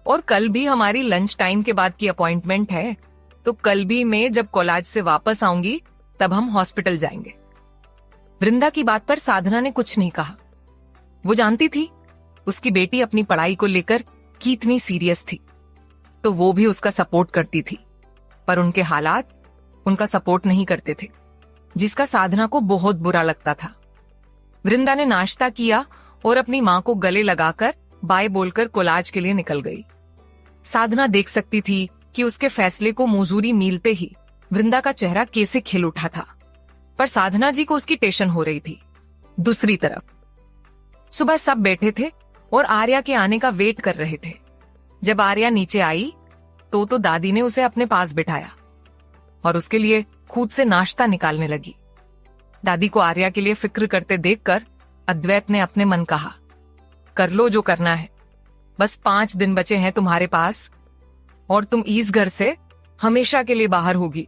और कल भी हमारी लंच टाइम के बाद की अपॉइंटमेंट है, तो कल भी मैं जब कॉलेज से वापस आऊंगी तब हम हॉस्पिटल जाएंगे। वृंदा की बात पर साधना ने कुछ नहीं कहा। वो जानती थी उसकी बेटी अपनी पढ़ाई को लेकर कितनी सीरियस थी, तो वो भी उसका सपोर्ट करती थी, पर उनके हालात उनका सपोर्ट नहीं करते थे, जिसका साधना को बहुत बुरा लगता था। वृंदा ने नाश्ता किया और अपनी मां को गले लगाकर बाय बोलकर कॉलेज के लिए निकल गई। साधना देख सकती थी कि उसके फैसले को मुजूरी मिलते ही वृंदा का चेहरा कैसे खिल उठा था, पर साधना जी को उसकी टेंशन हो रही थी। दूसरी तरफ सुबह सब बैठे थे और आर्या के आने का वेट कर रहे थे। जब आर्या नीचे आई तो दादी ने उसे अपने पास बिठाया और उसके लिए खुद से नाश्ता निकालने लगी। दादी को आर्या के लिए फिक्र करते देखकर अद्वैत ने अपने मन कहा, कर लो जो करना है, बस 5 दिन बचे हैं तुम्हारे पास और तुम इस घर से हमेशा के लिए बाहर होगी,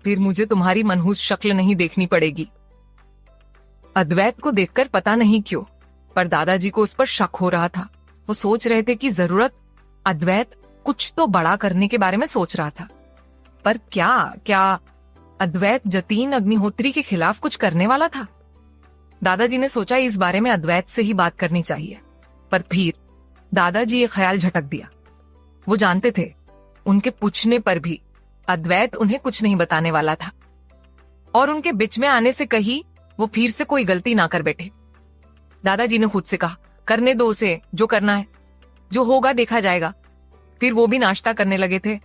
फिर मुझे तुम्हारी मनहूस शक्ल नहीं देखनी पड़ेगी। अद्वैत को देखकर पता नहीं क्यों पर दादाजी को उस पर शक हो रहा था। वो सोच रहे थे कि जरूरत अद्वैत कुछ तो बड़ा करने के बारे में सोच रहा था, पर क्या अद्वैत जतीन अग्निहोत्री के खिलाफ कुछ करने वाला था? दादाजी ने सोचा इस बारे में अद्वैत से ही बात करनी चाहिए, पर फिर दादाजी ये ख्याल झटक दिया। वो जानते थे उनके पूछने पर भी अद्वैत उन्हें कुछ नहीं बताने वाला था और उनके बीच में आने से कहीं वो फिर से कोई गलती ना कर बैठे। दादाजी ने खुद से कहा, करने दो उसे जो करना है, जो होगा देखा जाएगा। फिर वो भी नाश्ता करने लगे थे।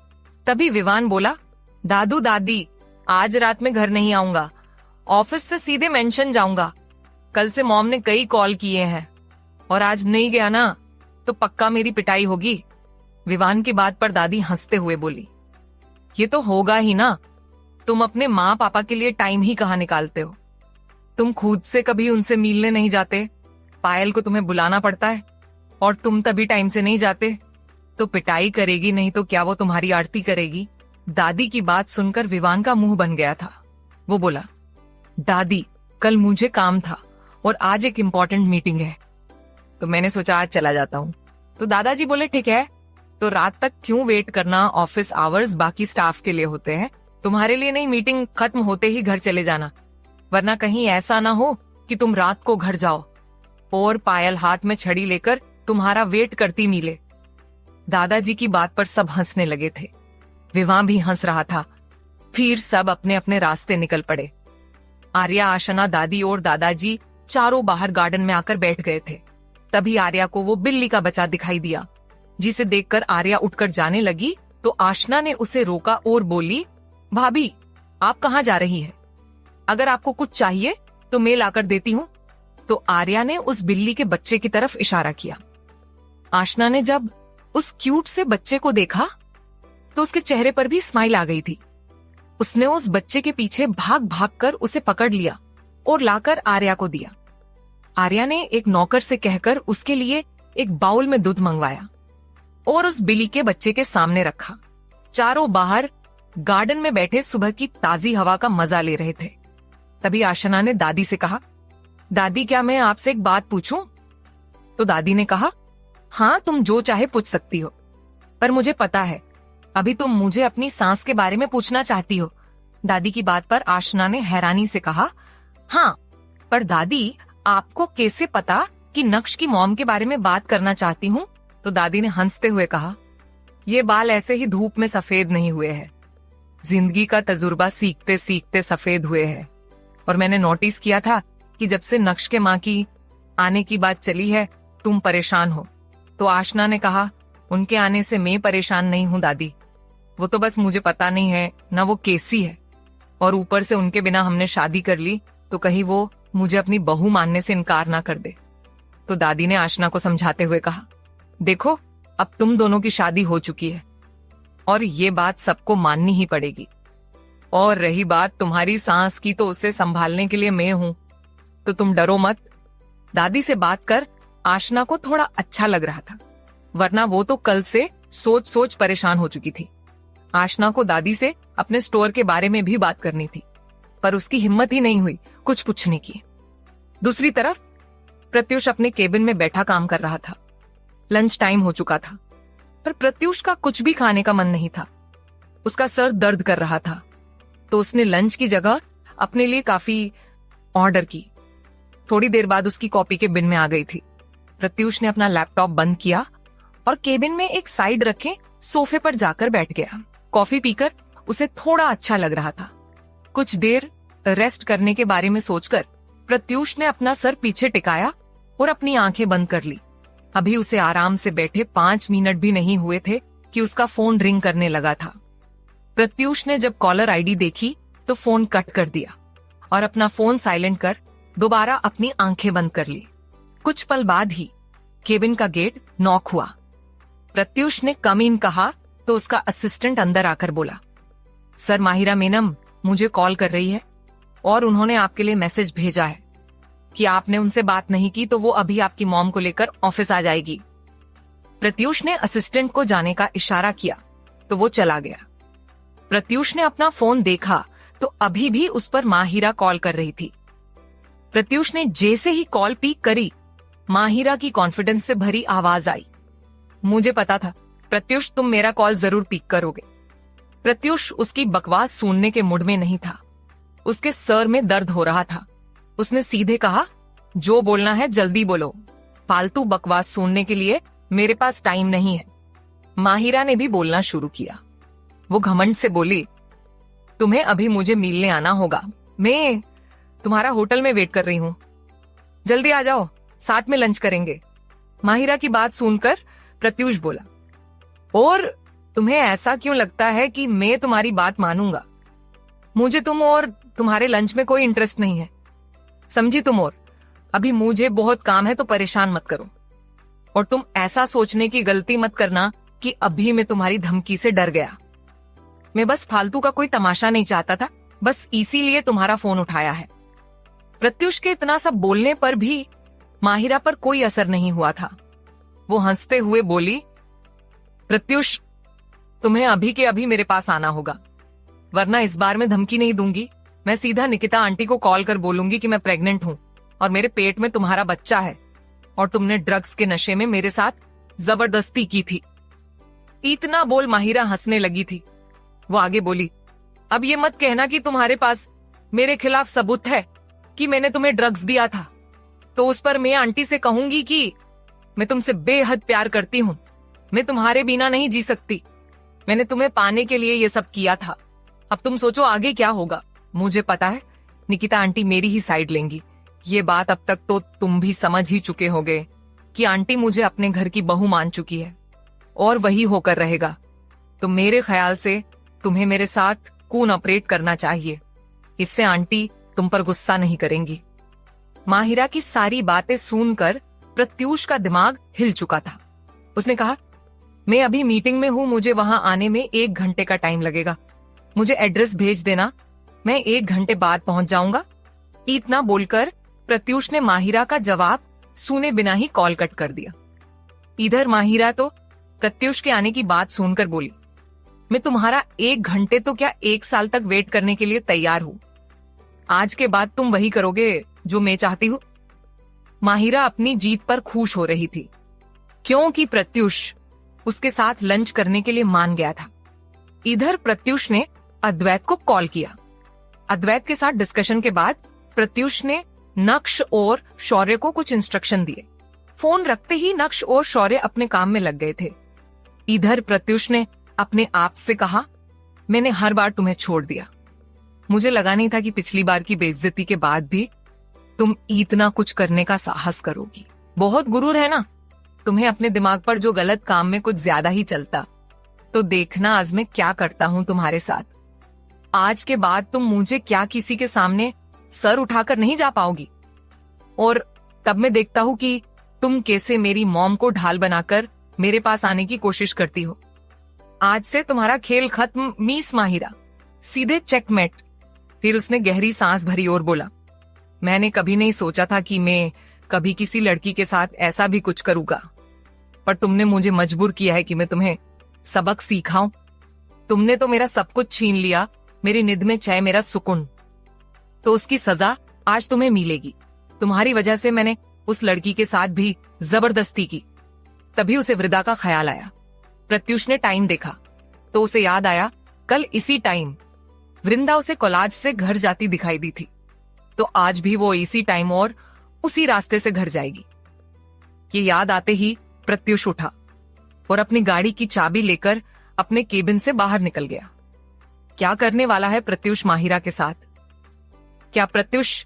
तभी विवान बोला, दादू दादी आज रात में घर नहीं आऊंगा, ऑफिस से सीधे मेंशन जाऊंगा। कल से मॉम ने कई कॉल किए हैं और आज नहीं गया ना तो पक्का मेरी पिटाई होगी। विवान की बात पर दादी हंसते हुए बोली, ये तो होगा ही ना, तुम अपने माँ पापा के लिए टाइम ही कहाँ निकालते हो? तुम खुद से कभी उनसे मिलने नहीं जाते, पायल को तुम्हें बुलाना पड़ता है और तुम तभी टाइम से नहीं जाते, तो पिटाई करेगी नहीं तो क्या वो तुम्हारी आरती करेगी? दादी की बात सुनकर विवान का मुंह बन गया था। वो बोला, दादी कल मुझे काम था और आज एक इम्पोर्टेंट मीटिंग है, तो मैंने सोचा आज चला जाता हूँ। तो दादाजी बोले, ठीक है, तो रात तक क्यों वेट करना? ऑफिस आवर्स बाकी स्टाफ के लिए होते हैं, तुम्हारे लिए नहीं। मीटिंग खत्म होते ही घर चले जाना, वरना कहीं ऐसा ना हो कि तुम रात को घर जाओ और पायल हाथ में छड़ी लेकर तुम्हारा वेट करती मिले। दादाजी की बात पर सब हंसने लगे थे। विवाह भी हंस रहा था। फिर सब अपने अपने रास्ते निकल पड़े। आर्या, आशना, दादी और दादाजी चारों बाहर गार्डन में आकर बैठ गए थे। तभी आर्या को वो बिल्ली का बच्चा दिखाई दिया, जिसे देखकर आर्या उठकर जाने लगी तो आशना ने उसे रोका और बोली, भाभी आप कहाँ जा रही है? अगर आपको कुछ चाहिए तो मैं लाकर देती हूँ। तो आर्या ने उस बिल्ली के बच्चे की तरफ इशारा किया। आशना ने जब उस क्यूट से बच्चे को देखा तो उसके चेहरे पर भी स्माइल आ गई थी। उसने उस बच्चे के पीछे भाग भाग कर उसे पकड़ लिया और लाकर आर्या को दिया। आर्या ने एक नौकर से कहकर उसके लिए एक बाउल में दूध मंगवाया और उस बिल्ली के बच्चे के सामने रखा। चारों बाहर गार्डन में बैठे सुबह की ताजी हवा का मजा ले रहे थे। तभी आशना ने दादी से कहा, दादी क्या मैं आपसे एक बात पूछूं? तो दादी ने कहा, हाँ तुम जो चाहे पूछ सकती हो, पर मुझे पता है अभी तुम मुझे अपनी सांस के बारे में पूछना चाहती हो। दादी की बात पर आशना ने हैरानी से कहा, हाँ पर दादी आपको कैसे पता कि नक्श की मॉम के बारे में बात करना चाहती हूँ? तो दादी ने हंसते हुए कहा, ये बाल ऐसे ही धूप में सफेद नहीं हुए हैं, जिंदगी का तजुर्बा सीखते सीखते सफेद हुए हैं। और मैंने नोटिस किया था कि जब से नक्श के माँ की आने की बात चली है तुम परेशान हो। तो आशना ने कहा, उनके आने से मैं परेशान नहीं हूँ दादी, वो तो बस मुझे पता नहीं है ना वो कैसी है, और ऊपर से उनके बिना हमने शादी कर ली तो कहीं वो मुझे अपनी बहू मानने से इनकार ना कर दे। तो दादी ने आशना को समझाते हुए कहा, देखो अब तुम दोनों की शादी हो चुकी है और ये बात सबको माननी ही पड़ेगी। और रही बात तुम्हारी सांस की, तो उसे संभालने के लिए मैं हूं, तो तुम डरो मत। दादी से बात कर आशना को थोड़ा अच्छा लग रहा था, वरना वो तो कल से सोच सोच परेशान हो चुकी थी। आशना को दादी से अपने स्टोर के बारे में भी बात करनी थी, पर उसकी हिम्मत ही नहीं हुई कुछ पूछने की। दूसरी तरफ प्रत्युष अपने केबिन में बैठा काम कर रहा था। लंच टाइम हो चुका था। पर प्रत्यूष का कुछ भी खाने का मन नहीं था। उसका सर दर्द कर रहा था, तो उसने लंच की जगह अपने लिए काफी ऑर्डर की। थोड़ी देर बाद उसकी कॉपी के बिन में आ गई थी। प्रत्यूष ने अपना लैपटॉप बंद किया और केबिन में एक साइड रखे सोफे पर जाकर बैठ गया। कॉफी पीकर उसे थोड़ा अच्छा लग रहा था। कुछ देर रेस्ट करने के बारे में सोचकर प्रत्यूष ने अपना सर पीछे टिकाया और अपनी आंखें बंद कर ली। अभी उसे आराम से बैठे 5 मिनट भी नहीं हुए थे कि उसका फोन रिंग करने लगा था। प्रत्यूष ने जब कॉलर आईडी देखी तो फोन कट कर दिया और अपना फोन साइलेंट कर दोबारा अपनी आंखें बंद कर ली। कुछ पल बाद ही केबिन का गेट नॉक हुआ। प्रत्यूष ने कम इन कहा तो उसका असिस्टेंट अंदर आकर बोला, सर माहिरा मेनम मुझे कॉल कर रही है और उन्होंने आपके लिए मैसेज भेजा है कि आपने उनसे बात नहीं की तो वो अभी आपकी मॉम को लेकर ऑफिस आ जाएगी। प्रत्यूष ने असिस्टेंट को जाने का इशारा किया तो वो चला गया। प्रत्यूष ने अपना फोन देखा तो अभी भी उस पर माहिरा कॉल कर रही थी। प्रत्यूष ने जैसे ही कॉल पिक करी, माहिरा की कॉन्फिडेंस से भरी आवाज आई, मुझे पता था प्रत्यूष तुम मेरा कॉल जरूर पिक करोगे। प्रत्यूष उसकी बकवास सुनने के मूड में नहीं था। उसके सर में दर्द हो रहा था। उसने सीधे कहा, जो बोलना है जल्दी बोलो, फालतू बकवास सुनने के लिए मेरे पास टाइम नहीं है। माहिरा ने भी बोलना शुरू किया। वो घमंड से बोली, तुम्हें अभी मुझे मिलने आना होगा, मैं तुम्हारा होटल में वेट कर रही हूँ, जल्दी आ जाओ, साथ में लंच करेंगे। माहिरा की बात सुनकर प्रत्यूष बोला, और तुम्हें ऐसा क्यों लगता है कि मैं तुम्हारी बात मानूंगा? मुझे तुम और तुम्हारे लंच में कोई इंटरेस्ट नहीं है, समझी तुम? और अभी मुझे बहुत काम है तो परेशान मत करो। और तुम ऐसा सोचने की गलती मत करना कि अभी मैं तुम्हारी धमकी से डर गया। मैं बस फालतू का कोई तमाशा नहीं चाहता था, बस इसीलिए तुम्हारा फोन उठाया है। प्रत्यूष के इतना सब बोलने पर भी माहिरा पर कोई असर नहीं हुआ था। वो हंसते हुए बोली, प्रत्यूष तुम्हें अभी के अभी मेरे पास आना होगा, वरना इस बार मैं धमकी नहीं दूंगी। मैं सीधा निकिता आंटी को कॉल कर बोलूंगी कि मैं प्रेग्नेंट हूं और मेरे पेट में तुम्हारा बच्चा है और तुमने ड्रग्स के नशे में मेरे साथ जबरदस्ती की थी। इतना बोल माहिरा हंसने लगी थी। वो आगे बोली, अब ये मत कहना कि तुम्हारे पास मेरे खिलाफ सबूत है कि मैंने तुम्हें ड्रग्स दिया था, तो उस पर मैं आंटी से कहूंगी कि मैं तुमसे बेहद प्यार करती हूँ, मैं तुम्हारे बिना नहीं जी सकती, मैंने तुम्हें पाने के लिए ये सब किया था। अब तुम सोचो आगे क्या होगा। मुझे पता है निकिता आंटी मेरी ही साइड लेंगी। ये बात अब तक तो तुम भी समझ ही चुके होगे कि आंटी मुझे अपने घर की बहू मान चुकी है और वही होकर रहेगा। तो मेरे ख्याल से तुम्हें मेरे साथ कून ऑपरेट करना चाहिए, इससे आंटी तुम पर गुस्सा नहीं करेंगी। माहिरा की सारी बातें सुनकर प्रत्यूष का दिमाग हिल चुका था। उसने कहा, मैं अभी मीटिंग में हूँ, मुझे वहां आने में 1 घंटे का टाइम लगेगा, मुझे एड्रेस भेज देना, मैं 1 घंटे बाद पहुंच जाऊंगा। इतना बोलकर प्रत्यूष ने माहिरा का जवाब सुने बिना ही कॉल कट कर दिया। इधर माहिरा तो प्रत्यूष के आने की बात सुनकर बोली, मैं तुम्हारा 1 घंटे तो क्या 1 साल तक वेट करने के लिए तैयार हूँ। आज के बाद तुम वही करोगे जो मैं चाहती हूँ। माहिरा अपनी जीत पर खुश हो रही थी क्योंकि प्रत्यूष उसके साथ लंच करने के लिए मान गया था। इधर प्रत्यूष ने अद्वैत को कॉल किया। अद्वैत के साथ डिस्कशन के बाद प्रत्यूष ने नक्श और शौर्य को कुछ इंस्ट्रक्शन दिए। फोन रखते ही नक्श और शौर्य अपने काम में लग गए थे। इधर प्रत्यूष ने अपने आप से कहा, मैंने हर बार तुम्हें छोड़ दिया, मुझे लगा नहीं था कि पिछली बार की बेइज्जती के बाद भी तुम इतना कुछ करने का साहस करोगी। बहुत गुरूर है ना तुम्हें अपने दिमाग पर, जो गलत काम में कुछ ज्यादा ही चलता। तो देखना आज मैं क्या करता हूँ तुम्हारे साथ। आज के बाद तुम मुझे क्या किसी के सामने सर उठाकर नहीं जा पाओगी, और तब मैं देखता हूँ कि तुम कैसे मेरी मॉम को ढाल बनाकर मेरे पास आने की कोशिश करती हो। आज से तुम्हारा खेल खत्म मिस माहिरा, सीधे चेकमेट। फिर उसने गहरी सांस भरी और बोला, मैंने कभी नहीं सोचा था कि मैं कभी किसी लड़की के साथ ऐसा भी कुछ करूंगा, पर तुमने मुझे मजबूर किया है कि मैं तुम्हें सबक सिखाऊं। तुमने तो मेरा सब कुछ छीन लिया, मेरी निद में चैन, मेरा सुकून, तो उसकी सजा आज तुम्हें मिलेगी। तुम्हारी वजह से मैंने उस लड़की के साथ भी जबरदस्ती की, तभी उसे वृदा का ख्याल आया। प्रत्युष ने टाइम देखा तो उसे याद आया कल इसी टाइम वृंदा उसे कॉलेज से घर जाती दिखाई दी थी, तो आज भी वो इसी टाइम और उसी रास्ते से घर जाएगी। ये याद आते ही प्रत्युष उठा और अपनी गाड़ी की चाबी लेकर अपने केबिन से बाहर निकल गया। क्या करने वाला है प्रत्युष माहिरा के साथ? क्या प्रत्युष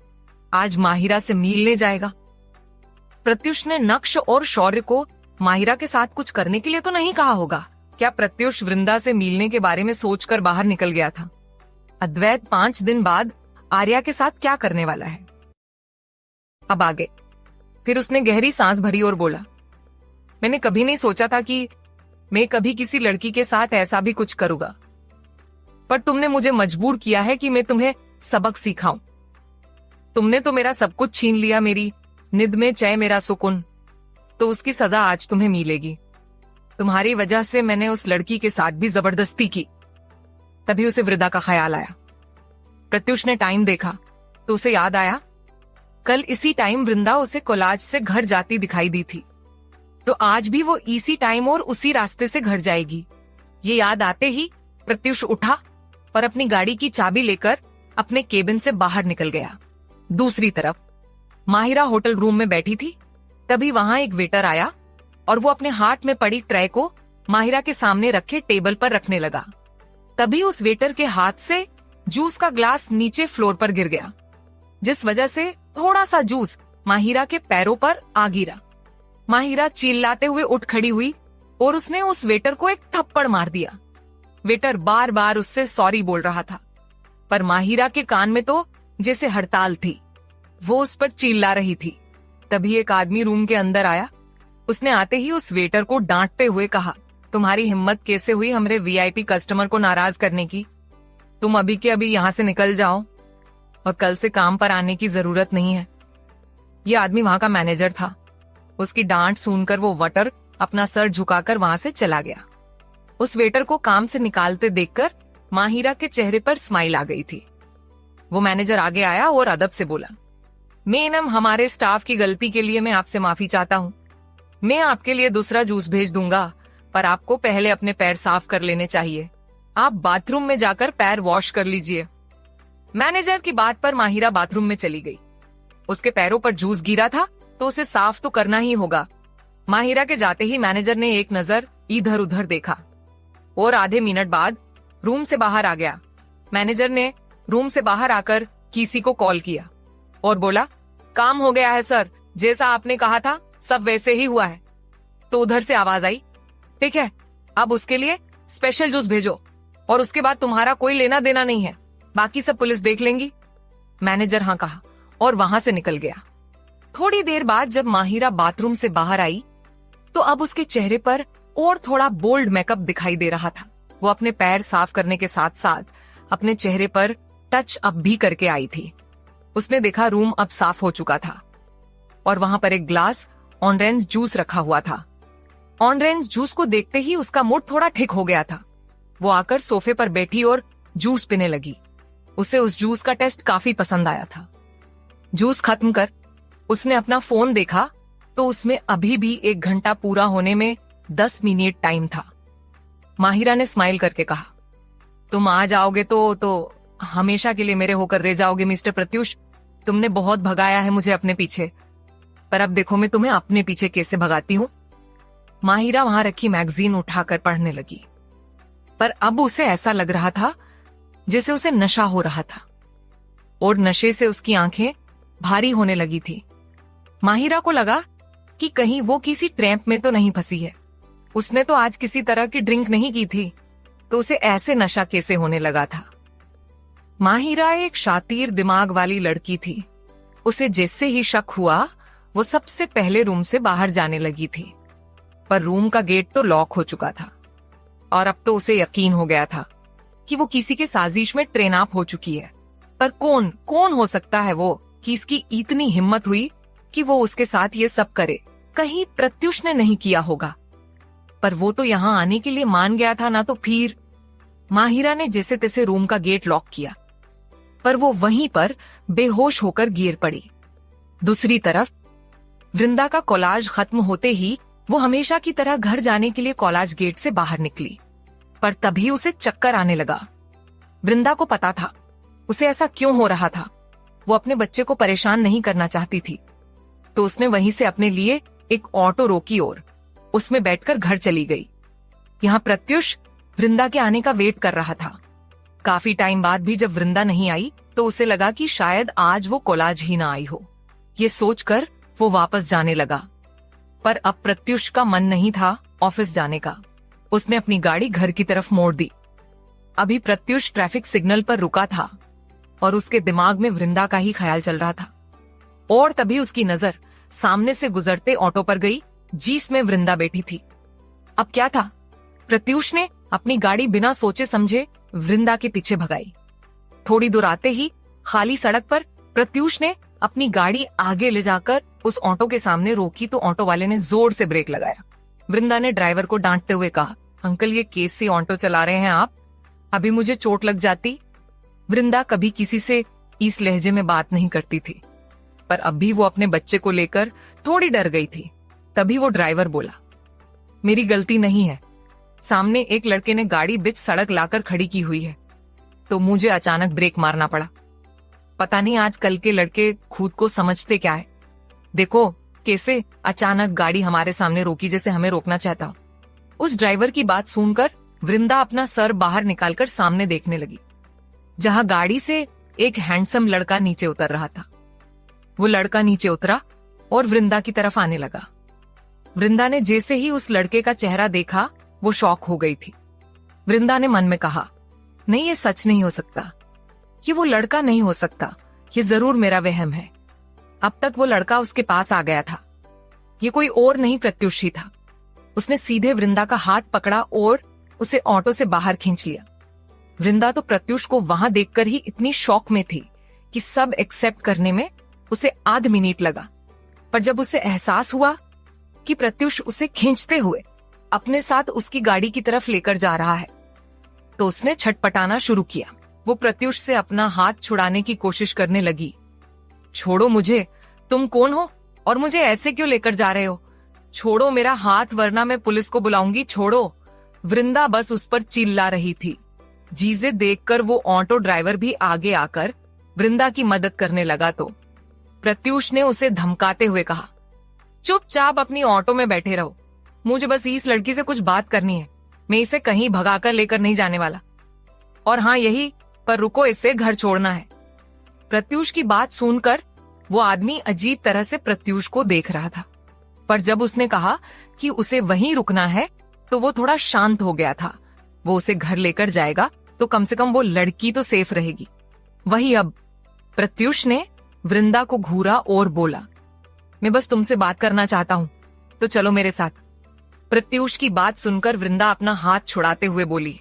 आज माहिरा से मिलने जाएगा? प्रत्युष ने नक्श और शौर्य को माहिरा के साथ कुछ करने के लिए तो नहीं कहा होगा। क्या प्रत्युष वृंदा से मिलने के बारे में सोचकर बाहर निकल गया था? अद्वैत 5 दिन बाद आर्या के साथ क्या करने वाला है? अब आगे। फिर उसने गहरी सांस भरी और बोला, मैंने कभी नहीं सोचा था कि मैं कभी किसी लड़की के साथ ऐसा भी कुछ करूंगा, पर तुमने मुझे मजबूर किया है कि मैं तुम्हें सबक सिखाऊं। तुमने तो मेरा सब कुछ छीन लिया, मेरी निद में चैन, मेरा सुकून, तो उसकी सजा आज तुम्हें मिलेगी। तुम्हारी वजह से मैंने उस लड़की के साथ भी जबरदस्ती की। तभी उसे वृंदा का ख्याल आया। प्रत्युष ने टाइम देखा तो उसे याद आया कल इसी टाइम वृंदा उसे कॉलेज से घर जाती दिखाई दी थी, तो आज भी वो इसी टाइम और उसी रास्ते से घर जाएगी। ये याद आते ही प्रत्युष उठा और अपनी गाड़ी की चाबी लेकर अपने केबिन से बाहर निकल गया। दूसरी तरफ माहिरा होटल रूम में बैठी थी। तभी वहां एक वेटर आया और वो अपने हाथ में पड़ी ट्रे को माहिरा के सामने रखे टेबल पर रखने लगा। तभी उस वेटर के हाथ से जूस का ग्लास नीचे फ्लोर पर गिर गया, जिस वजह से थोड़ा सा जूस माहिरा के पैरों पर आ गिरा। माहिरा चिल्लाते हुए उठ खड़ी हुई और उसने उस वेटर को एक थप्पड़ मार दिया। वेटर बार बार उससे सॉरी बोल रहा था, पर माहिरा के कान में तो जैसे हड़ताल थी, वो उस पर चिल्ला रही थी। तभी एक आदमी रूम के अंदर आया। उसने आते ही उस वेटर को डांटते हुए कहा, तुम्हारी हिम्मत कैसे हुई हमारे वीआईपी कस्टमर को नाराज करने की? तुम अभी के अभी यहाँ से निकल जाओ और कल से काम पर आने की जरूरत नहीं है। ये आदमी वहां का मैनेजर था। उसकी डांट सुनकर वो वेटर अपना सर झुकाकर वहां से चला गया। उस वेटर को काम से निकालते देखकर माहिरा के चेहरे पर स्माइल आ गई थी। वो मैनेजर आगे आया और अदब से बोला, मैडम, हमारे स्टाफ की गलती के लिए मैं आपसे माफी चाहता हूँ। मैं आपके लिए दूसरा जूस भेज दूंगा, पर आपको पहले अपने पैर साफ कर लेने चाहिए। आप बाथरूम में जाकर पैर वॉश कर लीजिए। मैनेजर की बात पर माहिरा बाथरूम में चली गई। उसके पैरों पर जूस गिरा था तो उसे साफ तो करना ही होगा। माहिरा के जाते ही मैनेजर ने एक नजर इधर उधर देखा और आधे मिनट बाद रूम से बाहर आ गया। मैनेजर ने रूम से बाहर आकर किसी को कॉल किया और बोला, काम हो गया है सर, जैसा आपने कहा था सब वैसे ही हुआ है। तो उधर से आवाज आई, ठीक है, अब उसके लिए स्पेशल जूस भेजो और उसके बाद तुम्हारा कोई लेना देना नहीं है, बाकी सब पुलिस देख लेंगी। मैनेजर हाँ कहा और वहां से निकल गया। थोड़ी देर बाद जब माहिरा बाथरूम से बाहर आई तो अब उसके चेहरे पर और थोड़ा बोल्ड मेकअप दिखाई दे रहा था। वो अपने पैर साफ करने के साथ साथ अपने चेहरे पर टच अप भी करके आई थी। उसने देखा रूम अब साफ हो चुका था और वहां पर एक ग्लास ऑरेंज जूस रखा हुआ था। ऑरेंज जूस को देखते ही उसका मूड थोड़ा ठीक हो गया था। वो आकर सोफे पर बैठी और जूस पीने लगी। उसे उस जूस का टेस्ट काफी पसंद आया था। जूस खत्म कर उसने अपना फोन देखा तो उसमें अभी भी 1 घंटा पूरा होने में 10 मिनट टाइम था। माहिरा ने स्माइल करके कहा, तुम आ जाओगे तो हमेशा के लिए मेरे होकर रह जाओगे मिस्टर प्रत्युष। तुमने बहुत भगाया है मुझे अपने पीछे, पर अब देखो मैं तुम्हें अपने पीछे कैसे भगाती हूँ। माहिरा वहां रखी मैगजीन उठाकर पढ़ने लगी, पर अब उसे ऐसा लग रहा था जैसे उसे नशा हो रहा था और नशे से उसकी आंखें भारी होने लगी थी। माहिरा को लगा कि कहीं वो किसी ट्रैप में तो नहीं फंसी है। उसने तो आज किसी तरह की ड्रिंक नहीं की थी, तो उसे ऐसे नशा कैसे होने लगा था। माहिरा एक शातिर दिमाग वाली लड़की थी। उसे जैसे ही शक हुआ वो सबसे पहले रूम से बाहर जाने लगी थी, पर रूम का गेट तो लॉक हो चुका था और अब तो उसे यकीन हो गया था कि वो किसी के साजिश में ट्रेन अप हो चुकी है। पर कौन हो सकता है वो कि इसकी इतनी हिम्मत हुई कि वो उसके साथ ये सब करे? कहीं प्रत्युष ने नहीं किया होगा, पर वो तो यहाँ आने के लिए मान गया था ना। तो फिर माहिरा ने जैसे तैसे रूम का गेट लॉक किया, पर वो वहीं पर बेहोश होकर गिर पड़ी। दूसरी तरफ वृंदा का कॉलेज खत्म होते ही वो हमेशा की तरह घर जाने के लिए कॉलेज गेट से बाहर निकली, पर तभी उसे चक्कर आने लगा। वृंदा को पता था उसे ऐसा क्यों हो रहा था। वो अपने बच्चे को परेशान नहीं करना चाहती थी, तो उसने वहीं से अपने लिए एक ऑटो रोकी और उसमें बैठकर घर चली गई। यहाँ प्रत्युष वृंदा के आने का वेट कर रहा था। काफी टाइम बाद भी जब वृंदा नहीं आई तो उसे लगा कि शायद आज वो कॉलेज ही ना आई हो। ये सोचकर वो वापस जाने लगा, पर अब प्रत्युष का मन नहीं था ऑफिस जाने का। उसने अपनी गाड़ी घर की तरफ मोड़ दी। अभी प्रत्युष ट्रैफिक सिग्नल पर रुका था और उसके दिमाग में वृंदा का ही ख्याल चल रहा था। और तभी उसकी नजर सामने से गुजरते ऑटो पर गई जिसमें वृंदा बैठी थी। अब क्या था, प्रत्युष ने अपनी गाड़ी बिना सोचे समझे वृंदा के पीछे भगाई। थोड़ी दूर आते ही खाली सड़क पर प्रत्युष ने अपनी गाड़ी आगे ले जाकर उस ऑटो के सामने रोकी तो ऑटो वाले ने जोर से ब्रेक लगाया। वृंदा ने ड्राइवर को डांटते हुए कहा, अंकल ये कैसी ऑटो चला रहे हैं आप, अभी मुझे चोट लग जाती। वृंदा कभी किसी से इस लहजे में बात नहीं करती थी, पर अब भी वो अपने बच्चे को लेकर थोड़ी डर गई थी। तभी वो ड्राइवर बोला, मेरी गलती नहीं है, सामने एक लड़के ने गाड़ी बीच सड़क लाकर खड़ी की हुई है तो मुझे अचानक ब्रेक मारना पड़ा। पता नहीं आजकल के लड़के खुद को समझते क्या है। देखो कैसे अचानक गाड़ी हमारे सामने रोकी जैसे हमें रोकना चाहता। उस ड्राइवर की बात सुनकर वृंदा अपना सर बाहर निकालकर सामने देखने लगी, जहां गाड़ी से एक हैंडसम लड़का नीचे उतर रहा था। वो लड़का नीचे उतरा और वृंदा की तरफ आने लगा। वृंदा ने जैसे ही उस लड़के का चेहरा देखा वो शॉक हो गई थी। वृंदा ने मन में कहा, नहीं ये सच नहीं हो सकता, ये वो लड़का नहीं हो सकता, ये जरूर मेरा वहम है। अब तक वो लड़का उसके पास आ गया था, ये कोई और नहीं प्रत्युष ही था। उसने सीधे वृंदा का हाथ पकड़ा और उसे ऑटो से बाहर खींच लिया। वृंदा तो प्रत्युष को वहां देखकर ही इतनी शॉक में थी कि सब एक्सेप्ट करने में उसे आध मिनट लगा। पर जब उसे एहसास हुआ कि प्रत्युष उसे खींचते हुए अपने साथ उसकी गाड़ी की तरफ लेकर जा रहा है, तो उसने छटपटाना शुरू किया। वो प्रत्युष से अपना हाथ छुड़ाने की कोशिश करने लगी। छोड़ो मुझे, तुम कौन हो और मुझे ऐसे क्यों लेकर जा रहे हो? छोड़ो मेरा हाथ वरना मैं पुलिस को बुलाऊंगी, छोड़ो। वृंदा बस उस पर चिल्ला रही थी। चीजें देखकर वो ऑटो ड्राइवर भी आगे आकर वृंदा की मदद करने लगा तो प्रत्युष ने उसे धमकाते हुए कहा, चुपचाप अपनी ऑटो में बैठे रहो, मुझे बस इस लड़की से कुछ बात करनी है, मैं इसे कहीं भगाकर लेकर नहीं जाने वाला। और हाँ यही, पर रुको, इसे घर छोड़ना है। प्रत्युष की बात सुनकर वो आदमी अजीब तरह से प्रत्युष को देख रहा था, पर जब उसने कहा कि उसे वहीं रुकना है तो वो थोड़ा शांत हो गया था। वो उसे घर लेकर जाएगा तो कम से कम वो लड़की तो सेफ रहेगी। वही अब प्रत्युष ने वृंदा को घूरा और बोला, मैं बस तुमसे बात करना चाहता हूं, तो चलो मेरे साथ। प्रत्युष की बात सुनकर वृंदा अपना हाथ छुड़ाते हुए बोली,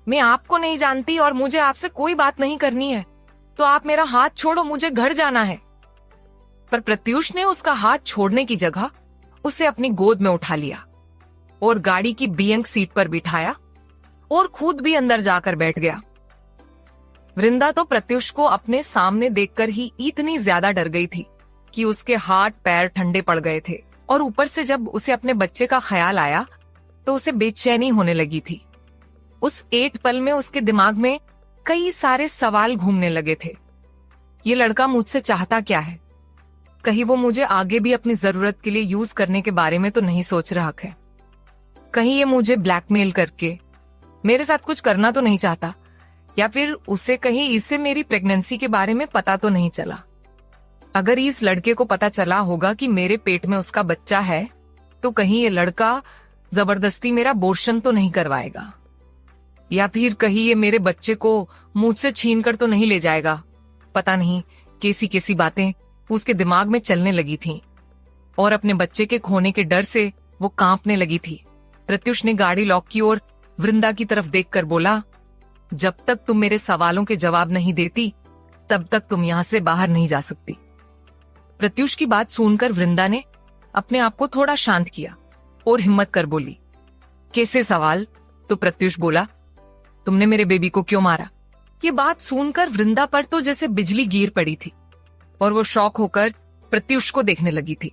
मैं आपको नहीं जानती और मुझे आपसे कोई बात नहीं करनी है, तो आप मेरा हाथ छोड़ो, मुझे घर जाना है। पर प्रत्युष ने उसका हाथ छोड़ने की जगह उसे अपनी गोद में उठा लिया और गाड़ी की बियंग सीट पर बिठाया और खुद भी अंदर जाकर बैठ गया। वृंदा तो प्रत्युष को अपने सामने देखकर ही इतनी ज्यादा डर गई थी कि उसके हाथ पैर ठंडे पड़ गए थे, और ऊपर से जब उसे अपने बच्चे का ख्याल आया तो उसे बेचैनी होने लगी थी। उस एक पल में उसके दिमाग में कई सारे सवाल घूमने लगे थे। ये लड़का मुझसे चाहता क्या है? कहीं वो मुझे आगे भी अपनी जरूरत के लिए यूज करने के बारे में तो नहीं सोच रहा है? कहीं ये मुझे ब्लैकमेल करके मेरे साथ कुछ करना तो नहीं चाहता? या फिर उसे कहीं इससे मेरी प्रेगनेंसी के बारे में पता तो नहीं चला? अगर इस लड़के को पता चला होगा कि मेरे पेट में उसका बच्चा है, तो कहीं ये लड़का जबरदस्ती मेरा अबॉर्शन तो नहीं करवाएगा? या फिर कहीं ये मेरे बच्चे को मुझसे छीन कर तो नहीं ले जाएगा? पता नहीं कैसी कैसी बातें उसके दिमाग में चलने लगी थीं, और अपने बच्चे के खोने के डर से वो कांपने लगी थी। प्रत्युष ने गाड़ी लॉक की और वृंदा की तरफ देखकर बोला, जब तक तुम मेरे सवालों के जवाब नहीं देती तब तक तुम यहां से बाहर नहीं जा सकती। प्रत्युष की बात सुनकर वृंदा ने अपने आप को थोड़ा शांत किया और हिम्मत कर बोली, कैसे सवाल? तो प्रत्युष बोला, तुमने मेरे बेबी को क्यों मारा? ये बात सुनकर वृंदा पर तो जैसे बिजली गिर पड़ी थी और वो शॉक होकर प्रत्युष को देखने लगी थी।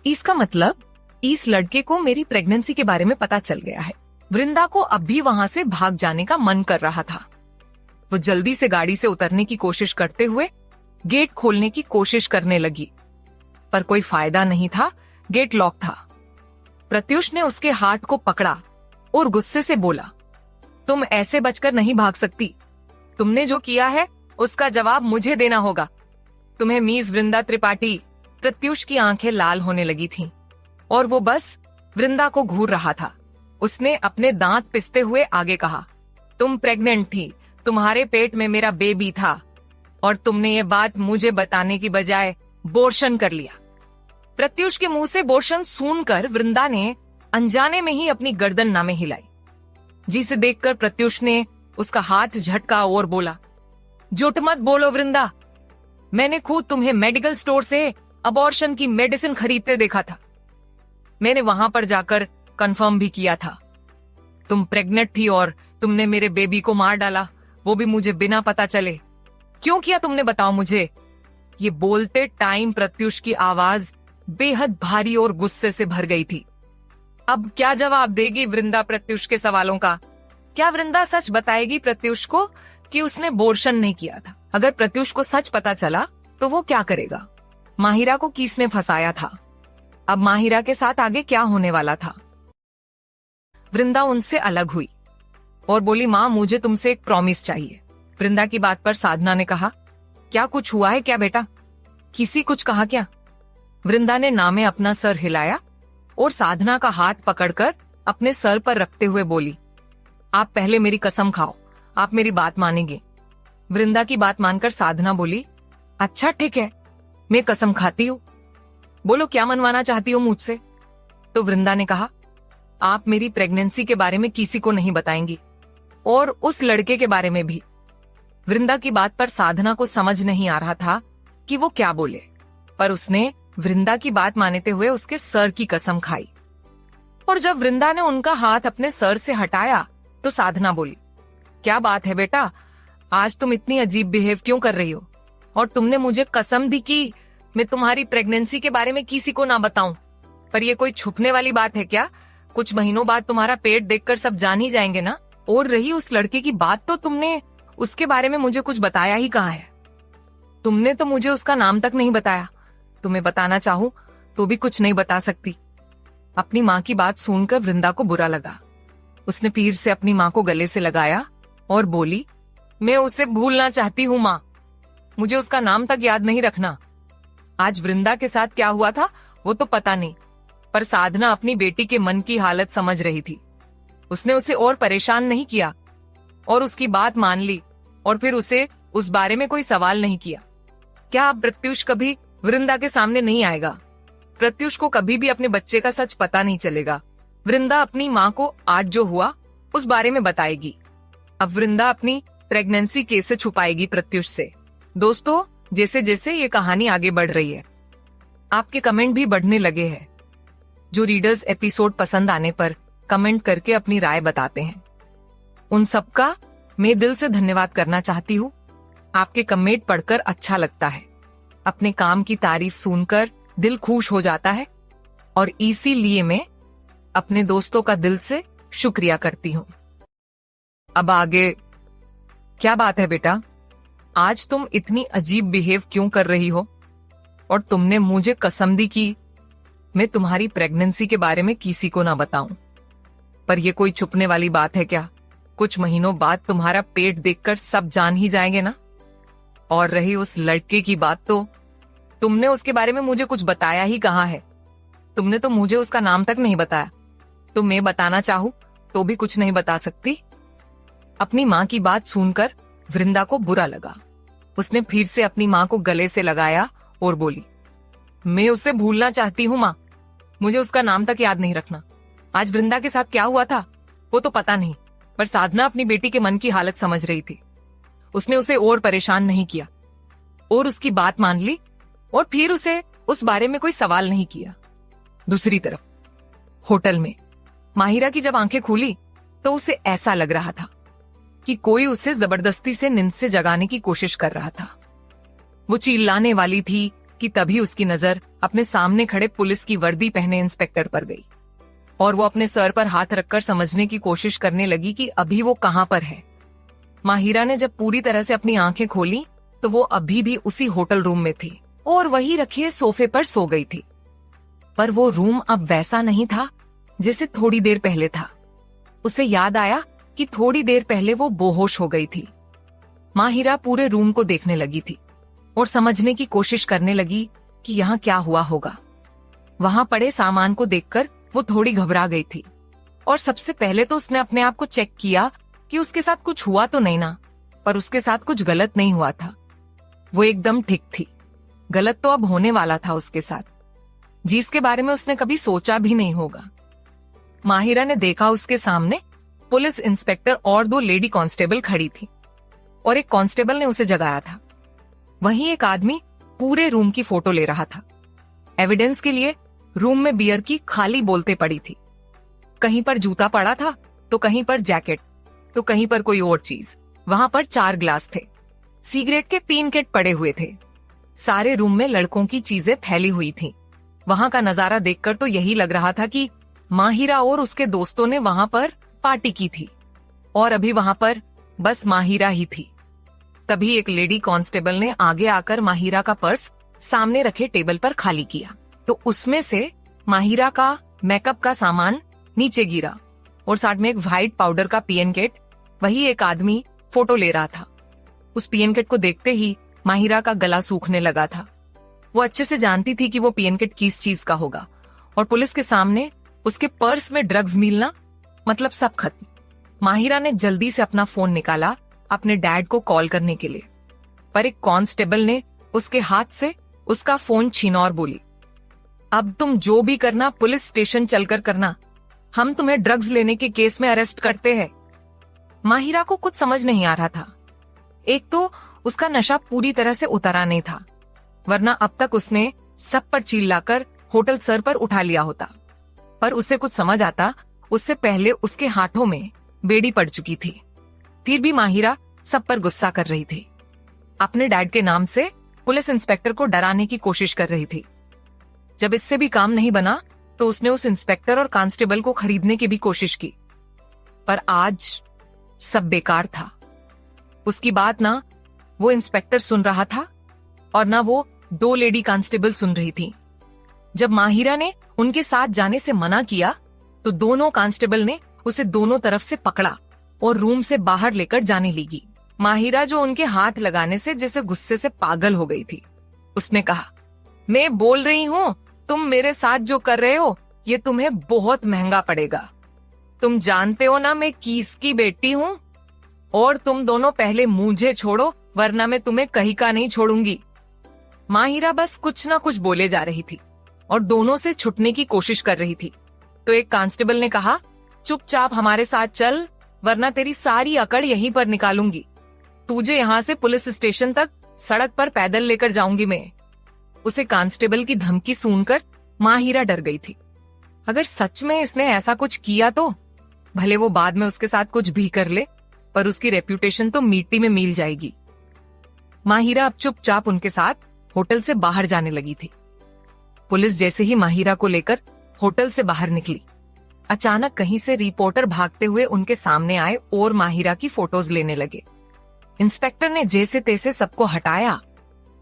इसका मतलब इस लड़के को मेरी प्रेगनेंसी के बारे में पता चल गया है। वृंदा को अब भी वहां से भाग जाने का मन कर रहा था। वो जल्दी से गाड़ी से उतरने की कोशिश करते हुए गेट खोलने की कोशिश करने लगी, पर कोई फायदा नहीं था, गेट लॉक था। प्रत्युष ने उसके हाथ को पकड़ा और गुस्से से बोला, तुम ऐसे बचकर नहीं भाग सकती। तुमने जो किया है उसका जवाब मुझे देना होगा। तुम्हें मिस वृंदा त्रिपाठी। प्रत्युष की आंखें लाल होने लगी थीं और वो बस वृंदा को घूर रहा था। उसने अपने दांत पिसते हुए आगे कहा, तुम प्रेग्नेंट थी, तुम्हारे पेट में मेरा बेबी था और तुमने ये बात मुझे बताने की बजाय बोर्शन कर लिया। प्रत्युष के मुंह से बोर्शन सुनकर वृंदा ने अनजाने में ही अपनी गर्दन नामे हिलाई, जिसे देखकर प्रत्युष ने उसका हाथ झटका और बोला, झूठ मत बोलो वृंदा, मैंने खुद तुम्हें मेडिकल स्टोर से अबॉर्शन की मेडिसिन खरीदते देखा था। मैंने वहां पर जाकर कंफर्म भी किया था। तुम प्रेग्नेंट थी और तुमने मेरे बेबी को मार डाला, वो भी मुझे बिना पता चले। क्यों किया तुमने, बताओ मुझे। ये बोलते टाइम प्रत्युष की आवाज बेहद भारी और गुस्से से भर गई थी। अब क्या जवाब देगी वृंदा प्रत्युष के सवालों का? क्या वृंदा सच बताएगी प्रत्युष को कि उसने बोर्शन नहीं किया था? अगर प्रत्युष को सच पता चला तो वो क्या करेगा? माहिरा को किसने फंसाया था? अब माहिरा के साथ आगे क्या होने वाला था? वृंदा उनसे अलग हुई और बोली, माँ मुझे तुमसे एक प्रॉमिस चाहिए। वृंदा की बात पर साधना ने कहा, क्या कुछ हुआ है क्या बेटा? किसी कुछ कहा क्या? वृंदा ने नामे अपना सर हिलाया और साधना का हाथ पकड़कर अपने सर पर रखते हुए बोली, आप पहले मेरी कसम खाओ, आप मेरी बात मानेंगे। वृंदा की बात मानकर साधना बोली, अच्छा ठीक है, मैं कसम खाती हूँ। बोलो क्या मनवाना चाहती हो मुझसे? तो वृंदा ने कहा, आप मेरी प्रेगनेंसी के बारे में किसी को नहीं बताएंगी और उस लड़के के बारे में भी। वृंदा की बात पर साधना को समझ नहीं आ रहा था कि वो क्या बोले, पर उसने वृंदा की बात मानते हुए उसके सर की कसम खाई। और जब वृंदा ने उनका हाथ अपने सर से हटाया तो साधना बोली, क्या बात है बेटा, आज तुम इतनी अजीब बिहेव क्यों कर रही हो? और तुमने मुझे कसम दी कि मैं तुम्हारी प्रेगनेंसी के बारे में किसी को ना बताऊं, पर ये कोई छुपने वाली बात है क्या? कुछ महीनों बाद तुम्हारा पेट देखकर सब जान ही जाएंगे ना। और रही उस लड़के की बात, तो तुमने उसके बारे में मुझे कुछ बताया ही कहाँ है? तुमने तो मुझे उसका नाम तक नहीं बताया। तुम्हें बताना चाहूं तो भी कुछ नहीं बता सकती। अपनी माँ की बात सुनकर वृंदा को बुरा लगा। उसने पीर से अपनी माँ को गले से लगाया और बोली, मैं उसे भूलना चाहती हूँ माँ, मुझे उसका नाम तक याद नहीं रखना। आज वृंदा के साथ क्या हुआ था वो तो पता नहीं, पर साधना अपनी बेटी के मन की हालत समझ रही थी। उसने उसे और परेशान नहीं किया और उसकी बात मान ली और फिर उसे उस बारे में कोई सवाल नहीं किया। क्या अब प्रत्युष कभी वृंदा के सामने नहीं आएगा? प्रत्युष को कभी भी अपने बच्चे का सच पता नहीं चलेगा। वृंदा अपनी माँ को आज जो हुआ उस बारे में बताएगी। अब वृंदा अपनी प्रेगनेंसी कैसे छुपाएगी प्रत्युष से? दोस्तों, जैसे जैसे ये कहानी आगे बढ़ रही है, आपके कमेंट भी बढ़ने लगे हैं। जो रीडर्स एपिसोड पसंद आने पर कमेंट करके अपनी राय बताते हैं, उन सबका मैं दिल से धन्यवाद करना चाहती हूँ। आपके कमेंट पढ़कर अच्छा लगता है, अपने काम की तारीफ सुनकर दिल खुश हो जाता है और इसीलिए मैं अपने दोस्तों का दिल से शुक्रिया करती हूँ। अब आगे क्या बात है बेटा? आज तुम इतनी अजीब बिहेव क्यों कर रही हो? और तुमने मुझे कसम दी कि मैं तुम्हारी प्रेगनेंसी के बारे में किसी को ना बताऊं, पर यह कोई छुपने वाली बात है क्या? कुछ महीनों बाद तुम्हारा पेट देखकर सब जान ही जाएंगे ना। और रही उस लड़के की बात, तो तुमने उसके बारे में मुझे कुछ बताया ही कहाँ है? तुमने तो मुझे उसका नाम तक नहीं बताया। तो मैं बताना चाहूं तो भी कुछ नहीं बता सकती। अपनी माँ की बात सुनकर वृंदा को बुरा लगा। उसने फिर से अपनी माँ को गले से लगाया और बोली, मैं उसे भूलना चाहती हूँ माँ, मुझे उसका नाम तक याद नहीं रखना। आज वृंदा के साथ क्या हुआ था वो तो पता नहीं, पर साधना अपनी बेटी के मन की हालत समझ रही थी। उसने उसे और परेशान नहीं किया और उसकी बात मान ली और फिर उसे उस बारे में कोई सवाल नहीं किया। दूसरी तरफ होटल में माहिरा की जब आंखें खुली तो उसे ऐसा लग रहा था कि कोई उसे जबरदस्ती से नींद से जगाने की कोशिश कर रहा था। वो चिल्लाने वाली थी, कि तभी उसकी नजर अपने सामने खड़े पुलिस की वर्दी पहने इंस्पेक्टर पर गई और वो अपने सर पर हाथ रखकर समझने की कोशिश करने लगी कि अभी वो कहां पर है। माहिरा ने जब पूरी तरह से अपनी आंखें खोली तो वो अभी भी उसी होटल रूम में थी और वही रखे सोफे पर सो गई थी। पर वो रूम अब वैसा नहीं था जैसे थोड़ी देर पहले था। उसे याद आया कि थोड़ी देर पहले वो बेहोश हो गई थी। माहिरा पूरे रूम को देखने लगी थी और समझने की कोशिश करने लगी कि यहाँ क्या हुआ होगा। वहां पड़े सामान को देखकर वो थोड़ी घबरा गई थी और सबसे पहले तो उसने अपने आप को चेक किया कि उसके साथ कुछ हुआ तो नहीं ना, पर उसके साथ कुछ गलत नहीं हुआ था। वो एकदम ठीक थी। गलत तो अब होने वाला था उसके साथ, जिसके बारे में उसने कभी सोचा भी नहीं होगा। माहिरा ने देखा उसके सामने पुलिस इंस्पेक्टर और 2 लेडी कांस्टेबल खड़ी थी और एक कांस्टेबल ने उसे जगाया था। वहीं एक आदमी पूरे रूम की फोटो ले रहा था। एविडेंस के लिए रूम में बियर की खाली बोतलें पड़ी थी। कहीं पर जूता पड़ा था तो कहीं पर जैकेट तो कहीं पर कोई और चीज। वहां पर 4 ग्लास थे। सिगरेट के पैकेट पड़े हुए थे। सारे रूम में लड़कों की चीजें फैली हुई थी। वहां का नजारा देखकर तो यही लग रहा था कि माहिरा और उसके दोस्तों ने वहां पर पार्टी की थी और अभी वहां पर बस माहिरा ही थी। तभी एक लेडी कांस्टेबल ने आगे आकर माहिरा का पर्स सामने रखे टेबल पर खाली किया तो उसमें से माहिरा का मेकअप का सामान नीचे गिरा और साथ में एक व्हाइट पाउडर का पैकेट। वही एक आदमी फोटो ले रहा था। उस पैकेट को देखते ही माहिरा का गला सूखने लगा था। वो अच्छे से जानती थी कि वो पैकेट किस चीज का होगा और पुलिस के सामने उसके पर्स में ड्रग्स मिलना मतलब सब खत्म। माहिरा ने जल्दी से अपना फोन निकाला अपने डैड को कॉल करने के लिए, पर एक कांस्टेबल ने उसके हाथ से उसका फोन छीना और बोली, अब तुम जो भी करना पुलिस स्टेशन चलकर करना, हम तुम्हें ड्रग्स लेने के केस में अरेस्ट करते हैं। माहिरा को कुछ समझ नहीं आ रहा था। एक तो उसका नशा पूरी तरह से उतरा नहीं था, वरना अब तक उसने सब पर चिल्लाकर होटल सर पर उठा लिया होता। पर उसे कुछ समझ आता उससे पहले उसके हाथों में बेड़ी पड़ चुकी थी। फिर भी माहिरा सब पर गुस्सा कर रही थी। अपने डैड के नाम से पुलिस इंस्पेक्टर को डराने की कोशिश कर रही थी। जब इससे भी काम नहीं बना तो उसने उस इंस्पेक्टर और कांस्टेबल को खरीदने की भी कोशिश की, पर आज सब बेकार था। उसकी बात ना वो इंस्पेक्टर सुन रहा था और ना वो 2 लेडी कांस्टेबल सुन रही थी। जब माहिरा ने उनके साथ जाने से मना किया तो दोनों कांस्टेबल ने उसे दोनों तरफ से पकड़ा और रूम से बाहर लेकर जाने लगी। माहिरा जो उनके हाथ लगाने से जैसे गुस्से से पागल हो गई थी, उसने कहा, मैं बोल रही हूँ तुम मेरे साथ जो कर रहे हो ये तुम्हें बहुत महंगा पड़ेगा। तुम जानते हो ना मैं किसकी बेटी हूँ, और तुम दोनों पहले मुझे छोड़ो वरना मैं तुम्हें कहीं का नहीं छोड़ूंगी। माहिरा बस कुछ ना कुछ बोले जा रही थी और दोनों से छुटने की कोशिश कर रही थी तो एक कांस्टेबल ने कहा, चुपचाप हमारे साथ चल वरना तेरी सारी अकड़ यहीं पर निकालूंगी। तुझे यहाँ से पुलिस स्टेशन तक सड़क पर पैदल लेकर जाऊंगी मैं। उसे कांस्टेबल की धमकी सुनकर माहिरा डर गई थी। अगर सच में इसने ऐसा कुछ किया तो भले वो बाद में उसके साथ कुछ भी कर ले, पर उसकी रेप्यूटेशन तो मिट्टी में मिल जाएगी। माहिरा अब चुपचाप उनके साथ होटल से बाहर जाने लगी थी। पुलिस जैसे ही माहिरा को लेकर होटल से बाहर निकली, अचानक कहीं से रिपोर्टर भागते हुए उनके सामने आए और माहिरा की फोटोज लेने लगे। इंस्पेक्टर ने जैसे तैसे सबको हटाया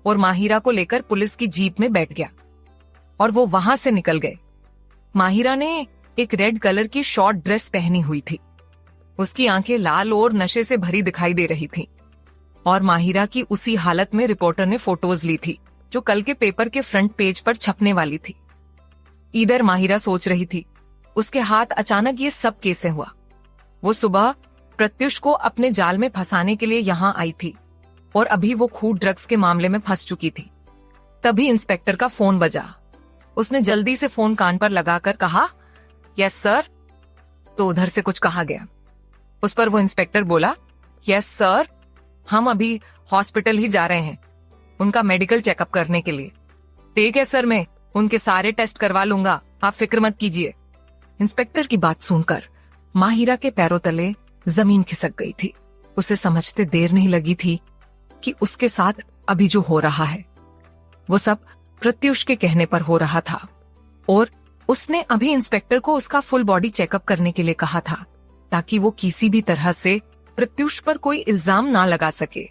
और माहिरा को लेकर पुलिस की जीप में बैठ गया और वो वहां से निकल गए। माहिरा ने एक रेड कलर की शॉर्ट ड्रेस पहनी हुई थी। उसकी आंखें लाल और नशे से भरी दिखाई दे रही थी और माहिरा की उसी हालत में रिपोर्टर ने फोटोज ली थी जो कल के पेपर के फ्रंट पेज पर छपने वाली थी। इधर माहिरा सोच रही थी उसके हाथ अचानक ये सब कैसे हुआ। वो सुबह प्रत्युष को अपने जाल में फंसाने के लिए यहाँ आई थी और अभी वो खूब ड्रग्स के मामले में फंस चुकी थी। तभी इंस्पेक्टर का फोन बजा। उसने जल्दी से फोन कान पर लगाकर कहा, यस सर। तो उधर से कुछ कहा गया। उस पर वो इंस्पेक्टर बोला, यस सर, हम अभी हॉस्पिटल ही जा रहे हैं उनका मेडिकल चेकअप करने के लिए। ठीक है सर, मैं उनके सारे टेस्ट करवा लूंगा, आप फिक्र मत कीजिए। इंस्पेक्टर की बात सुनकर माहिरा के पैरों तले जमीन खिसक गई थी। उसे समझते देर नहीं लगी थी कि उसके साथ अभी जो हो रहा है वो सब प्रत्युष के कहने पर हो रहा था और उसने अभी इंस्पेक्टर को उसका फुल बॉडी चेकअप करने के लिए कहा था ताकि वो किसी भी तरह से प्रत्युष पर कोई इल्जाम ना लगा सके।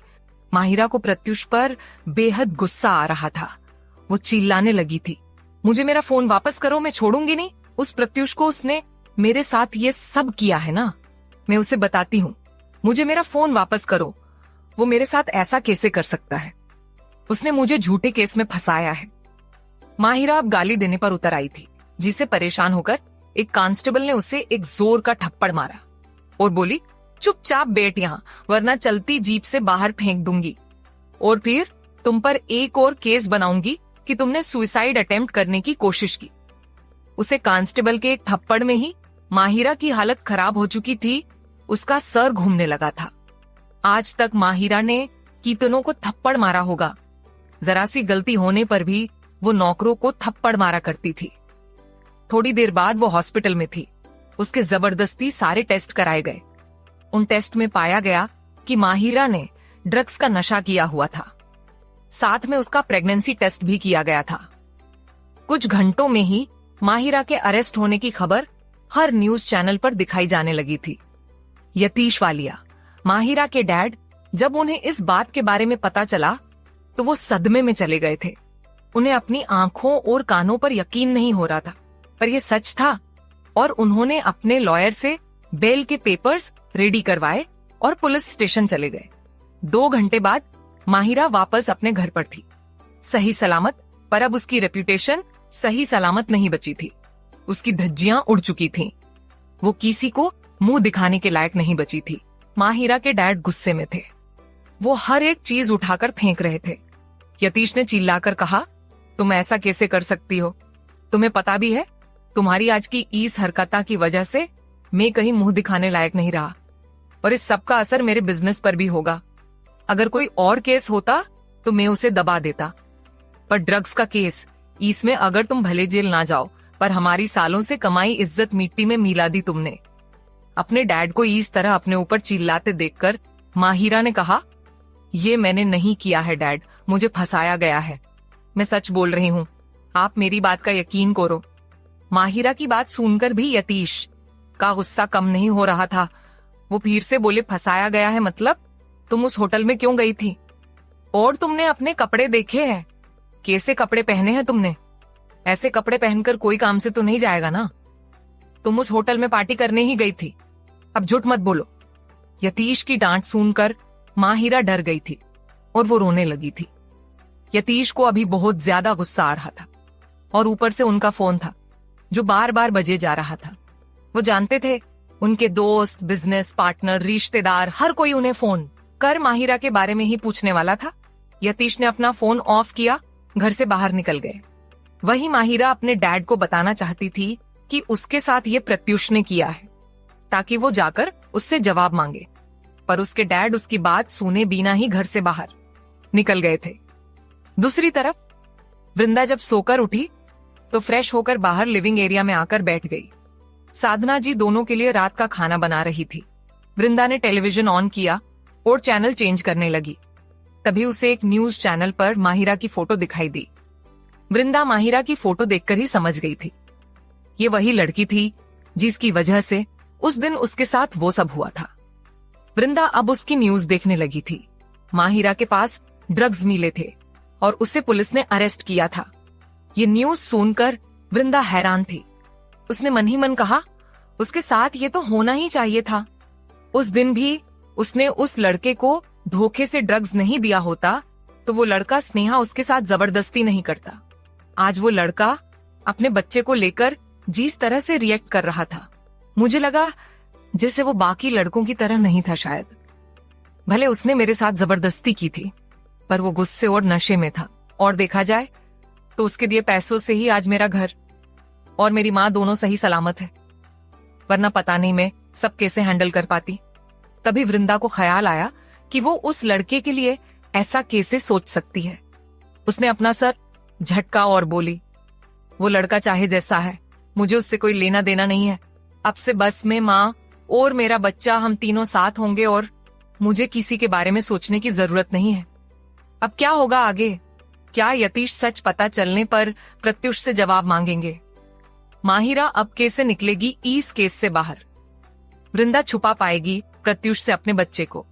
माहिरा को प्रत्युष पर बेहद गुस्सा आ रहा था। वो चिल्लाने लगी थी, मुझे मेरा फोन वापस करो, मैं छोड़ूंगी नहीं। उस प्रत्युष को उसने मेरे साथ ये सब किया है ना, मैं उसे बताती हूँ, मुझे मेरा फोन वापस करो। वो मेरे साथ ऐसा कैसे कर सकता है? उसने मुझे झूठे केस में फंसाया है। माहिरा अब गाली देने पर उतर आई थी, जिसे परेशान होकर एक कांस्टेबल ने उसे एक जोर का थप्पड़ मारा और बोली, चुपचाप बैठ यहाँ, वरना चलती जीप से बाहर फेंक दूंगी और फिर तुम पर एक और केस बनाऊंगी कि तुमने सुसाइड अटेम्प्ट करने की कोशिश की। उसे कांस्टेबल के एक थप्पड़ में ही माहिरा की हालत खराब हो चुकी थी, उसका सर घूमने लगा था। आज तक माहिरा ने कितनों को थप्पड़ मारा होगा, जरा सी गलती होने पर भी वो नौकरों को थप्पड़ मारा करती थी। थोड़ी देर बाद वो हॉस्पिटल में थी। उसके जबरदस्ती सारे टेस्ट कराए गए। उन टेस्ट में पाया गया कि माहिरा ने ड्रग्स का नशा किया हुआ था। साथ में उसका प्रेगनेंसी टेस्ट भी किया गया था। कुछ घंटों में ही माहिरा के अरेस्ट होने की खबर हर न्यूज चैनल पर दिखाई जाने लगी थी। यतीश वालिया, माहिरा के डैड, जब उन्हें इस बात के बारे में पता चला तो वो सदमे में चले गए थे। उन्हें अपनी आंखों और कानों पर यकीन नहीं हो रहा था, पर यह सच था और उन्होंने अपने लॉयर से बेल के पेपर्स रेडी करवाए और पुलिस स्टेशन चले गए। 2 घंटे बाद माहिरा वापस अपने घर पर थी, सही सलामत, पर अब उसकी रेप्यूटेशन सही सलामत नहीं बची थी। उसकी धज्जियां उड़ चुकी थीं। वो किसी को मुंह दिखाने के लायक नहीं बची थी। माहिरा के डैड गुस्से में थे। वो हर एक चीज उठाकर फेंक रहे थे। यतीश ने चिल्लाकर कहा, तुम ऐसा कैसे कर सकती हो? तुम्हें पता भी है तुम्हारी आज की इस हरकत की वजह से मैं कहीं मुंह दिखाने लायक नहीं रहा और इस सब का असर मेरे बिजनेस पर भी होगा। अगर कोई और केस होता तो मैं उसे दबा देता, पर ड्रग्स का केस, इसमें अगर तुम भले जेल ना जाओ, पर हमारी सालों से कमाई इज्जत मिट्टी में मिला दी तुमने। अपने डैड को इस तरह अपने ऊपर चिल्लाते देखकर माहिरा ने कहा, ये मैंने नहीं किया है डैड, मुझे फंसाया गया है। मैं सच बोल रही हूँ, आप मेरी बात का यकीन करो। माहिरा की बात सुनकर भी यतीश का गुस्सा कम नहीं हो रहा था। वो फिर से बोले, फंसाया गया है मतलब? तुम उस होटल में क्यों गई थी? और तुमने अपने कपड़े देखे हैं? कैसे कपड़े पहने हैं तुमने? ऐसे कपड़े पहनकर कोई काम से तो नहीं जाएगा ना। तुम उस होटल में पार्टी करने ही गई थी, अब झूठ मत बोलो। यतीश की डांट सुनकर माहिरा डर गई थी और वो रोने लगी थी। यतीश को अभी बहुत ज्यादा गुस्सा आ रहा था और ऊपर से उनका फोन था जो बार बार बजे जा रहा था। वो जानते थे उनके दोस्त, बिजनेस पार्टनर, रिश्तेदार, हर कोई उन्हें फोन कर माहिरा के बारे में ही पूछने वाला था। यतीश ने अपना फोन ऑफ किया, घर से बाहर निकल गए। वही माहिरा अपने डैड को बताना चाहती थी कि उसके साथ ये प्रत्युष ने किया है, ताकि वो जाकर उससे जवाब मांगे, पर उसके डैड उसकी बात सुने बिना ही घर से बाहर निकल गए थे। दूसरी तरफ वृंदा जब सोकर उठी तो फ्रेश होकर बाहर लिविंग एरिया में आकर बैठ गई। साधना जी दोनों के लिए रात का खाना बना रही थी। वृंदा ने टेलीविजन ऑन किया और चैनल चेंज करने लगी। तभी उसे एक न्यूज चैनल पर माहिरा की फोटो दिखाई दी। वृंदा माहिरा की फोटो देखकर ही समझ गई थी, ये वही लड़की थी जिसकी वजह से उस दिन उसके साथ वो सब हुआ था। वृंदा अब उसकी न्यूज देखने लगी थी। माहिरा के पास ड्रग्स मिले थे और उसे पुलिस ने अरेस्ट किया था। ये न्यूज सुनकर वृंदा हैरान थी। उसने मन ही मन कहा, उसके साथ ये तो होना ही चाहिए था। उस दिन भी उसने उस लड़के को धोखे से ड्रग्स नहीं दिया होता तो वो लड़का स्नेहा उसके साथ जबरदस्ती नहीं करता। आज वो लड़का अपने बच्चे को लेकर जिस तरह से रिएक्ट कर रहा था, मुझे लगा जैसे वो बाकी लड़कों की तरह नहीं था। शायद भले उसने मेरे साथ जबरदस्ती की थी, पर वो गुस्से और नशे में था, और देखा जाए तो उसके दिए पैसों से ही आज मेरा घर और मेरी माँ दोनों सही सलामत है, वरना पता नहीं मैं सब कैसे हैंडल कर पाती। तभी वृंदा को ख्याल आया कि वो उस लड़के के लिए ऐसा कैसे सोच सकती है। उसने अपना सर झटका और बोली, वो लड़का चाहे जैसा है, मुझे उससे कोई लेना देना नहीं है। अब से बस मैं, माँ और मेरा बच्चा, हम तीनों साथ होंगे और मुझे किसी के बारे में सोचने की जरूरत नहीं है। अब क्या होगा आगे, क्या यतीश सच पता चलने पर प्रत्युष से जवाब मांगेंगे? माहिरा अब कैसे निकलेगी इस केस से बाहर? वृंदा छुपा पाएगी प्रत्युष से अपने बच्चे को?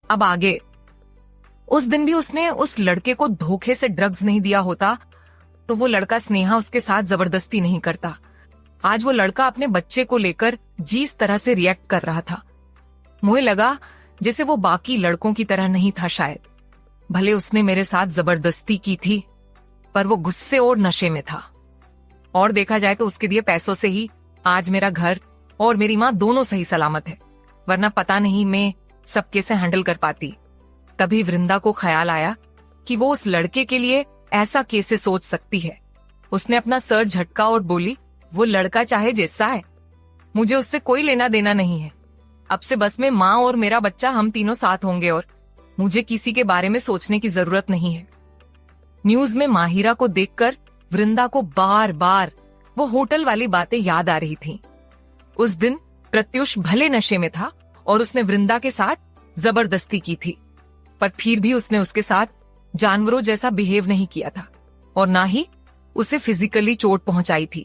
अब आगे। उस दिन भी उसने उस लड़के को धोखे से ड्रग्स नहीं दिया होता तो वो लड़का स्नेहा उसके साथ जबरदस्ती नहीं करता। आज वो लड़का अपने बच्चे को लेकर जिस तरह से रिएक्ट कर रहा था, मुझे लगा जैसे वो बाकी लड़कों की तरह नहीं था। शायद भले उसने मेरे साथ जबरदस्ती की थी, पर वो गुस्से और नशे में था। और देखा जाए तो उसके दिए पैसों से ही आज मेरा घर और मेरी माँ दोनों सही सलामत है, वरना पता नहीं मैं सब कैसे हैंडल कर पाती। तभी वृंदा को ख्याल आया कि वो उस लड़के के लिए ऐसा कैसे सोच सकती है। उसने अपना सर झटका और बोली, वो लड़का चाहे जैसा है, मुझे उससे कोई लेना देना नहीं है। अब से बस में माँ और मेरा बच्चा, हम तीनों साथ होंगे और मुझे किसी के बारे में सोचने की जरूरत नहीं है। न्यूज में माहिरा को देखकर वृंदा को बार बार वो होटल वाली बातें याद आ रही थीं। उस दिन प्रत्युष भले नशे में था और उसने वृंदा के साथ जबरदस्ती की थी, पर फिर भी उसने उसके साथ जानवरों जैसा बिहेव नहीं किया था और ना ही उसे फिजिकली चोट पहुंचाई थी।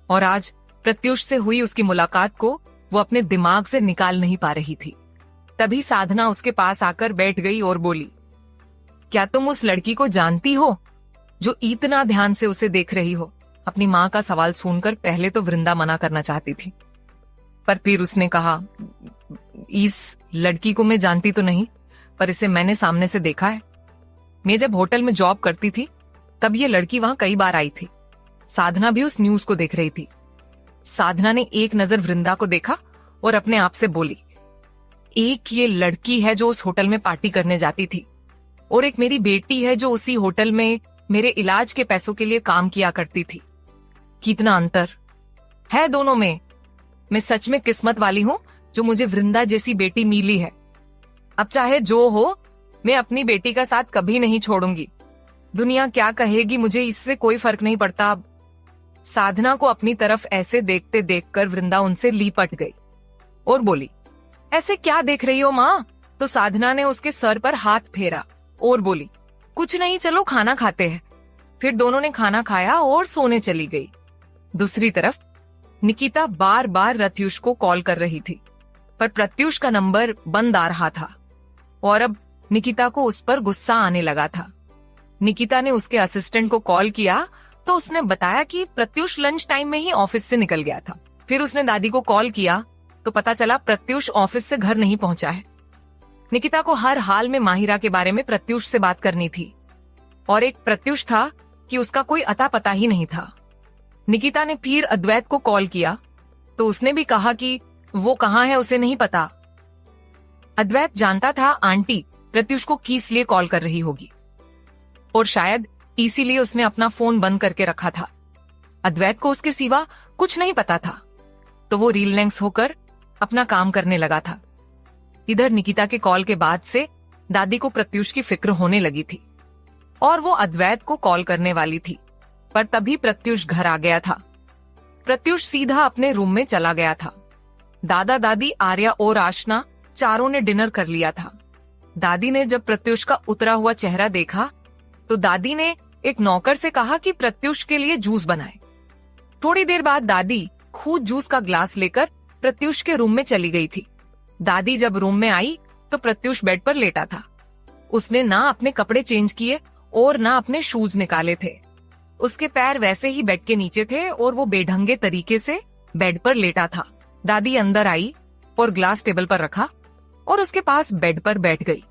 और आज प्रत्युष से हुई उसकी मुलाकात को वो अपने दिमाग से निकाल नहीं पा रही थी। तभी साधना उसके पास आकर बैठ गई और बोली, क्या तुम उस लड़की को जानती हो जो इतना ध्यान से उसे देख रही हो? अपनी माँ का सवाल सुनकर पहले तो वृंदा मना करना चाहती थी, पर फिर उसने कहा, इस लड़की को मैं जानती तो नहीं, पर इसे मैंने सामने से देखा है। मैं जब होटल में जॉब करती थी तब ये लड़की वहां कई बार आई थी। साधना भी उस न्यूज को देख रही थी। साधना ने एक नजर वृंदा को देखा और अपने आप से बोली, एक ये लड़की है जो उस होटल में पार्टी करने जाती थी और एक मेरी बेटी है जो उसी होटल में मेरे इलाज के पैसों के लिए काम किया करती थी। कितना अंतर है दोनों में। मैं सच में किस्मत वाली हूँ जो मुझे वृंदा जैसी बेटी मिली है। अब चाहे जो हो, मैं अपनी बेटी का साथ कभी नहीं छोड़ूंगी। दुनिया क्या कहेगी मुझे इससे कोई फर्क नहीं पड़ता। अब साधना को अपनी तरफ ऐसे देखते देखकर वृंदा उनसे लिपट गई और बोली, ऐसे क्या देख रही हो माँ? तो साधना ने उसके सर पर हाथ फेरा और बोली, कुछ नहीं, चलो खाना खाते हैं। फिर दोनों ने खाना खाया और सोने चली गई। दूसरी तरफ निकिता बार बार प्रत्युष को कॉल कर रही थी, पर प्रत्युष का नंबर बंद आ रहा था और अब निकिता को उस पर गुस्सा आने लगा था। निकिता ने उसके असिस्टेंट को कॉल किया तो उसने बताया कि प्रत्युष लंच टाइम में ही ऑफिस से निकल गया था। फिर उसने दादी को कॉल किया तो पता चला प्रत्युष ऑफिस से घर नहीं पहुंचा है। निकिता को हर हाल में माहिरा के बारे में प्रत्युष से बात करनी थी और एक प्रत्युष था कि उसका कोई अता पता ही नहीं था। निकिता ने फिर अद्वैत को कॉल किया तो उसने भी कहा कि वो कहाँ है उसे नहीं पता। अद्वैत जानता था आंटी प्रत्युष को किस लिए कॉल कर रही होगी और शायद इसीलिए उसने अपना फोन बंद करके रखा था। अद्वैत को उसके सिवा कुछ नहीं पता था, तो वो रिलैक्स होकर अपना काम करने लगा था। इधर निकिता के कॉल के बाद से दादी को प्रत्युष की फिक्र होने लगी थी और वो अद्वैत को कॉल करने वाली थी, पर तभी प्रत्युष घर आ गया था। प्रत्युष सीधा अपने रूम में चला गया था। दादा दादी, आर्या और आशना चारों ने डिनर कर लिया था। दादी ने जब प्रत्युष का उतरा हुआ चेहरा देखा तो दादी ने एक नौकर से कहा कि प्रत्युष के लिए जूस बनाए। थोड़ी देर बाद दादी खुद जूस का ग्लास लेकर प्रत्युष के रूम में चली गई थी। दादी जब रूम में आई तो प्रत्युष बेड पर लेटा था। उसने ना अपने कपड़े चेंज किए और ना अपने शूज निकाले थे। उसके पैर वैसे ही बेड के नीचे थे और वो बेढंगे तरीके से बेड पर लेटा था। दादी अंदर आई और ग्लास टेबल पर रखा और उसके पास बेड पर बैठ गई।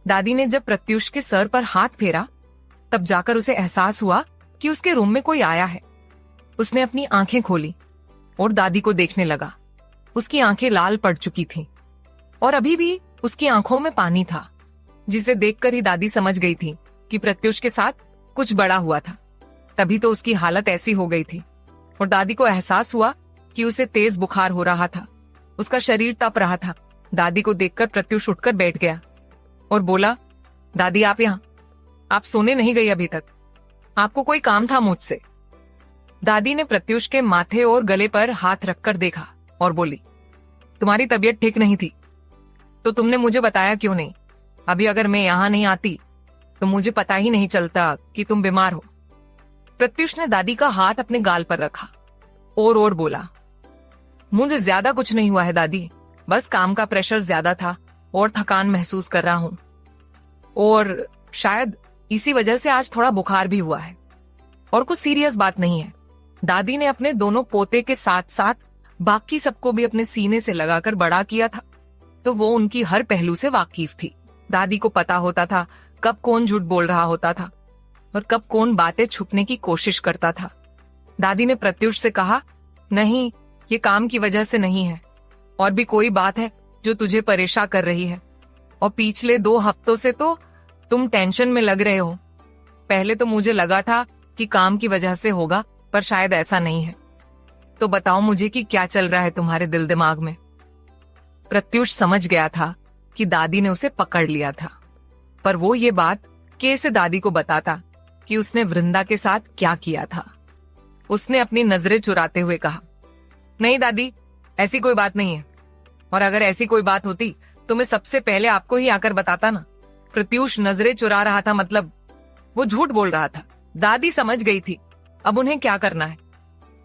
दादी ने जब प्रत्युष के सर पर हाथ फेरा तब जाकर उसे एहसास हुआ कि उसके रूम में कोई आया है। उसने अपनी आंखें खोली और दादी को देखने लगा। उसकी आंखें लाल पड़ चुकी थीं और अभी भी उसकी आंखों में पानी था, जिसे देखकर ही दादी समझ गई थी कि प्रत्युष के साथ कुछ बड़ा हुआ था। तभी तो उसकी हालत ऐसी हो गई थी और दादी को एहसास हुआ कि उसे तेज बुखार हो रहा था। उसका शरीर तप रहा था। दादी को देखकर प्रत्युष उठकर बैठ गया और बोला, दादी आप यहाँ, आप सोने नहीं गई अभी तक? आपको कोई काम था मुझसे? दादी ने प्रत्युष के माथे और गले पर हाथ रखकर देखा और बोली, तुम्हारी तबीयत ठीक नहीं थी तो तुमने मुझे बताया क्यों नहीं? अभी अगर मैं यहाँ नहीं आती तो मुझे पता ही नहीं चलता कि तुम बीमार हो। प्रत्युष ने दादी का हाथ अपने गाल पर रखा और बोला, मुझे ज्यादा कुछ नहीं हुआ है दादी, बस काम का प्रेशर ज्यादा था और थकान महसूस कर रहा हूं, और शायद इसी वजह से आज थोड़ा बुखार भी हुआ है, और कुछ सीरियस बात नहीं है। दादी ने अपने दोनों पोते के साथ साथ बाकी सबको भी अपने सीने से लगाकर बड़ा किया था, तो वो उनकी हर पहलू से वाकिफ थी। दादी को पता होता था कब कौन झूठ बोल रहा होता था और कब कौन बातें छुपने की कोशिश करता था। दादी ने प्रत्युष से कहा, नहीं, ये काम की वजह से नहीं है, और भी कोई बात है जो तुझे परेशान कर रही है, और पिछले 2 हफ्तों से तो तुम टेंशन में लग रहे हो। पहले तो मुझे लगा था कि काम की वजह से होगा, पर शायद ऐसा नहीं है। तो बताओ मुझे कि क्या चल रहा है तुम्हारे दिल दिमाग में। प्रत्युष समझ गया था कि दादी ने उसे पकड़ लिया था, पर वो ये बात कैसे दादी को बताता कि उसने वृंदा के साथ क्या किया था। उसने अपनी नजरें चुराते हुए कहा, नहीं दादी, ऐसी कोई बात नहीं है, और अगर ऐसी कोई बात होती तो मैं सबसे पहले आपको ही आकर बताता ना। प्रत्युष नजरें चुरा रहा था, मतलब वो झूठ बोल रहा था। दादी समझ गई थी अब उन्हें क्या करना है।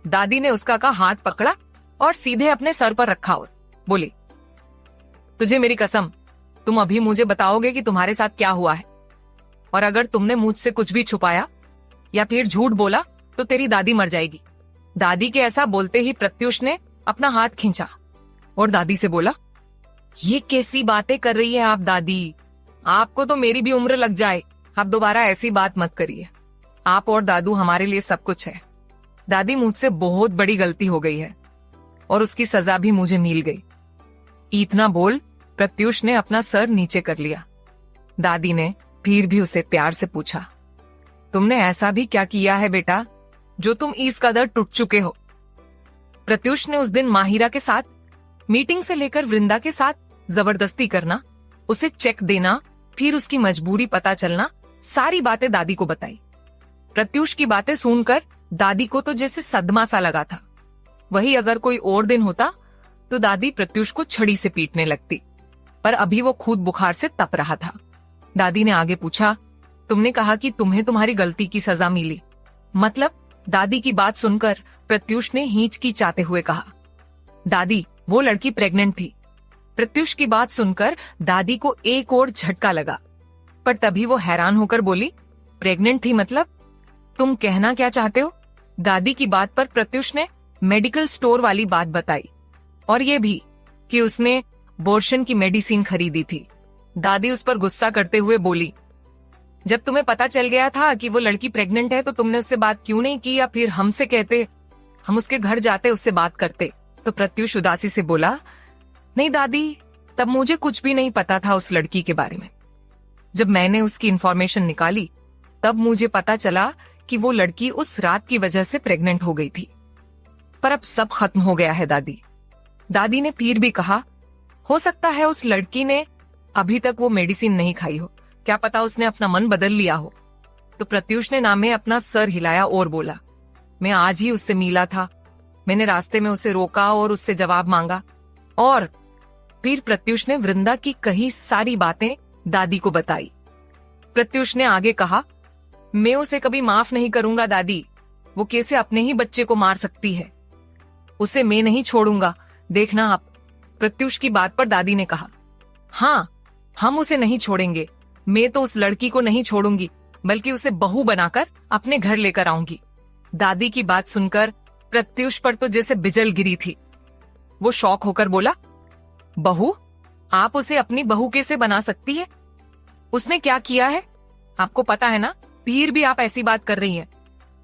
दादी ने उसका का हाथ पकड़ा और सीधे अपने सर पर रखा और बोली, तुझे मेरी कसम, तुम अभी मुझे बताओगे कि तुम्हारे साथ क्या हुआ है, और अगर तुमने मुझसे कुछ भी छुपाया या फिर झूठ बोला तो तेरी दादी मर जाएगी। दादी के ऐसा बोलते ही प्रत्युष ने अपना हाथ खींचा और दादी से बोला, ये कैसी बातें कर रही है आप दादी, आपको तो मेरी भी उम्र लग जाए, आप दोबारा ऐसी बात मत करिए। आप और दादू हमारे लिए सब कुछ है। दादी, मुझसे बहुत बड़ी गलती हो गई है और उसकी सजा भी मुझे मिल गई। इतना बोल प्रत्युष ने अपना सर नीचे कर लिया। दादी ने फिर भी उसे प्यार से पूछा, तुमने ऐसा भी क्या किया है बेटा जो तुम इस कदर टूट चुके हो। प्रत्युष ने उस दिन माहिरा के साथ मीटिंग से लेकर वृंदा के साथ जबरदस्ती करना, उसे चेक देना, फिर उसकी मजबूरी पता चलना, सारी बातें दादी को बताई। प्रत्युष की बातें सुनकर दादी को तो जैसे सदमा सा लगा था। वही अगर कोई और दिन होता तो दादी प्रत्युष को छड़ी से पीटने लगती, पर अभी वो खुद बुखार से तप रहा था। दादी ने आगे पूछा, तुमने कहा कि तुम्हें तुम्हारी गलती की सजा मिली, मतलब? दादी की बात सुनकर प्रत्युष ने हिचकिचाते हुए कहा, दादी, वो लड़की प्रेग्नेंट थी। प्रत्युष की बात सुनकर दादी को एक और झटका लगा, पर तभी वो हैरान होकर बोली, प्रेग्नेंट थी मतलब? तुम कहना क्या चाहते हो? दादी की बात पर प्रत्युष ने मेडिकल स्टोर वाली बात बताई, और ये भी कि उसने बोर्शन की मेडिसिन खरीदी थी। दादी उस पर गुस्सा करते हुए बोली, जब तुम्हें पता चल गया था कि वो लड़की प्रेग्नेंट है तो तुमने उससे बात क्यों नहीं की, या फिर हमसे कहते, हम उसके घर जाते, उससे बात करते। तो प्रत्युष उदासी से बोला, नहीं दादी, तब मुझे कुछ भी नहीं पता था उस लड़की के बारे में। जब मैंने उसकी इंफॉर्मेशन निकाली तब मुझे पता चला कि वो लड़की उस रात की वजह से प्रेग्नेंट हो गई थी। पर अब सब खत्म हो गया है दादी। दादी ने फिर भी कहा, हो सकता है उस लड़की ने अभी तक वो मेडिसिन नहीं खाई हो, क्या पता उसने अपना मन बदल लिया हो। तो प्रत्युष ने नामे अपना सर हिलाया और बोला, मैं आज ही उससे मिला था, मैंने रास्ते में उसे रोका और उससे जवाब मांगा। और फिर प्रत्युष ने वृंदा की कही सारी बातें दादी को बताई। प्रत्युष ने आगे कहा, मैं उसे कभी माफ नहीं करूंगा दादी, वो कैसे अपने ही बच्चे को मार सकती है, उसे मैं नहीं छोड़ूंगा, देखना आप। प्रत्युष की बात पर दादी ने कहा, हाँ, हम उसे नहीं छोड़ेंगे, मैं तो उस लड़की को नहीं छोड़ूंगी, बल्कि उसे बहू बनाकर अपने घर लेकर आऊंगी। दादी की बात सुनकर प्रत्युष पर तो जैसे बिजल गिरी थी। वो शॉक होकर बोला, बहू? आप उसे अपनी बहू कैसे बना सकती है? उसने क्या किया है आपको पता है ना, फिर भी आप ऐसी बात कर रही हैं।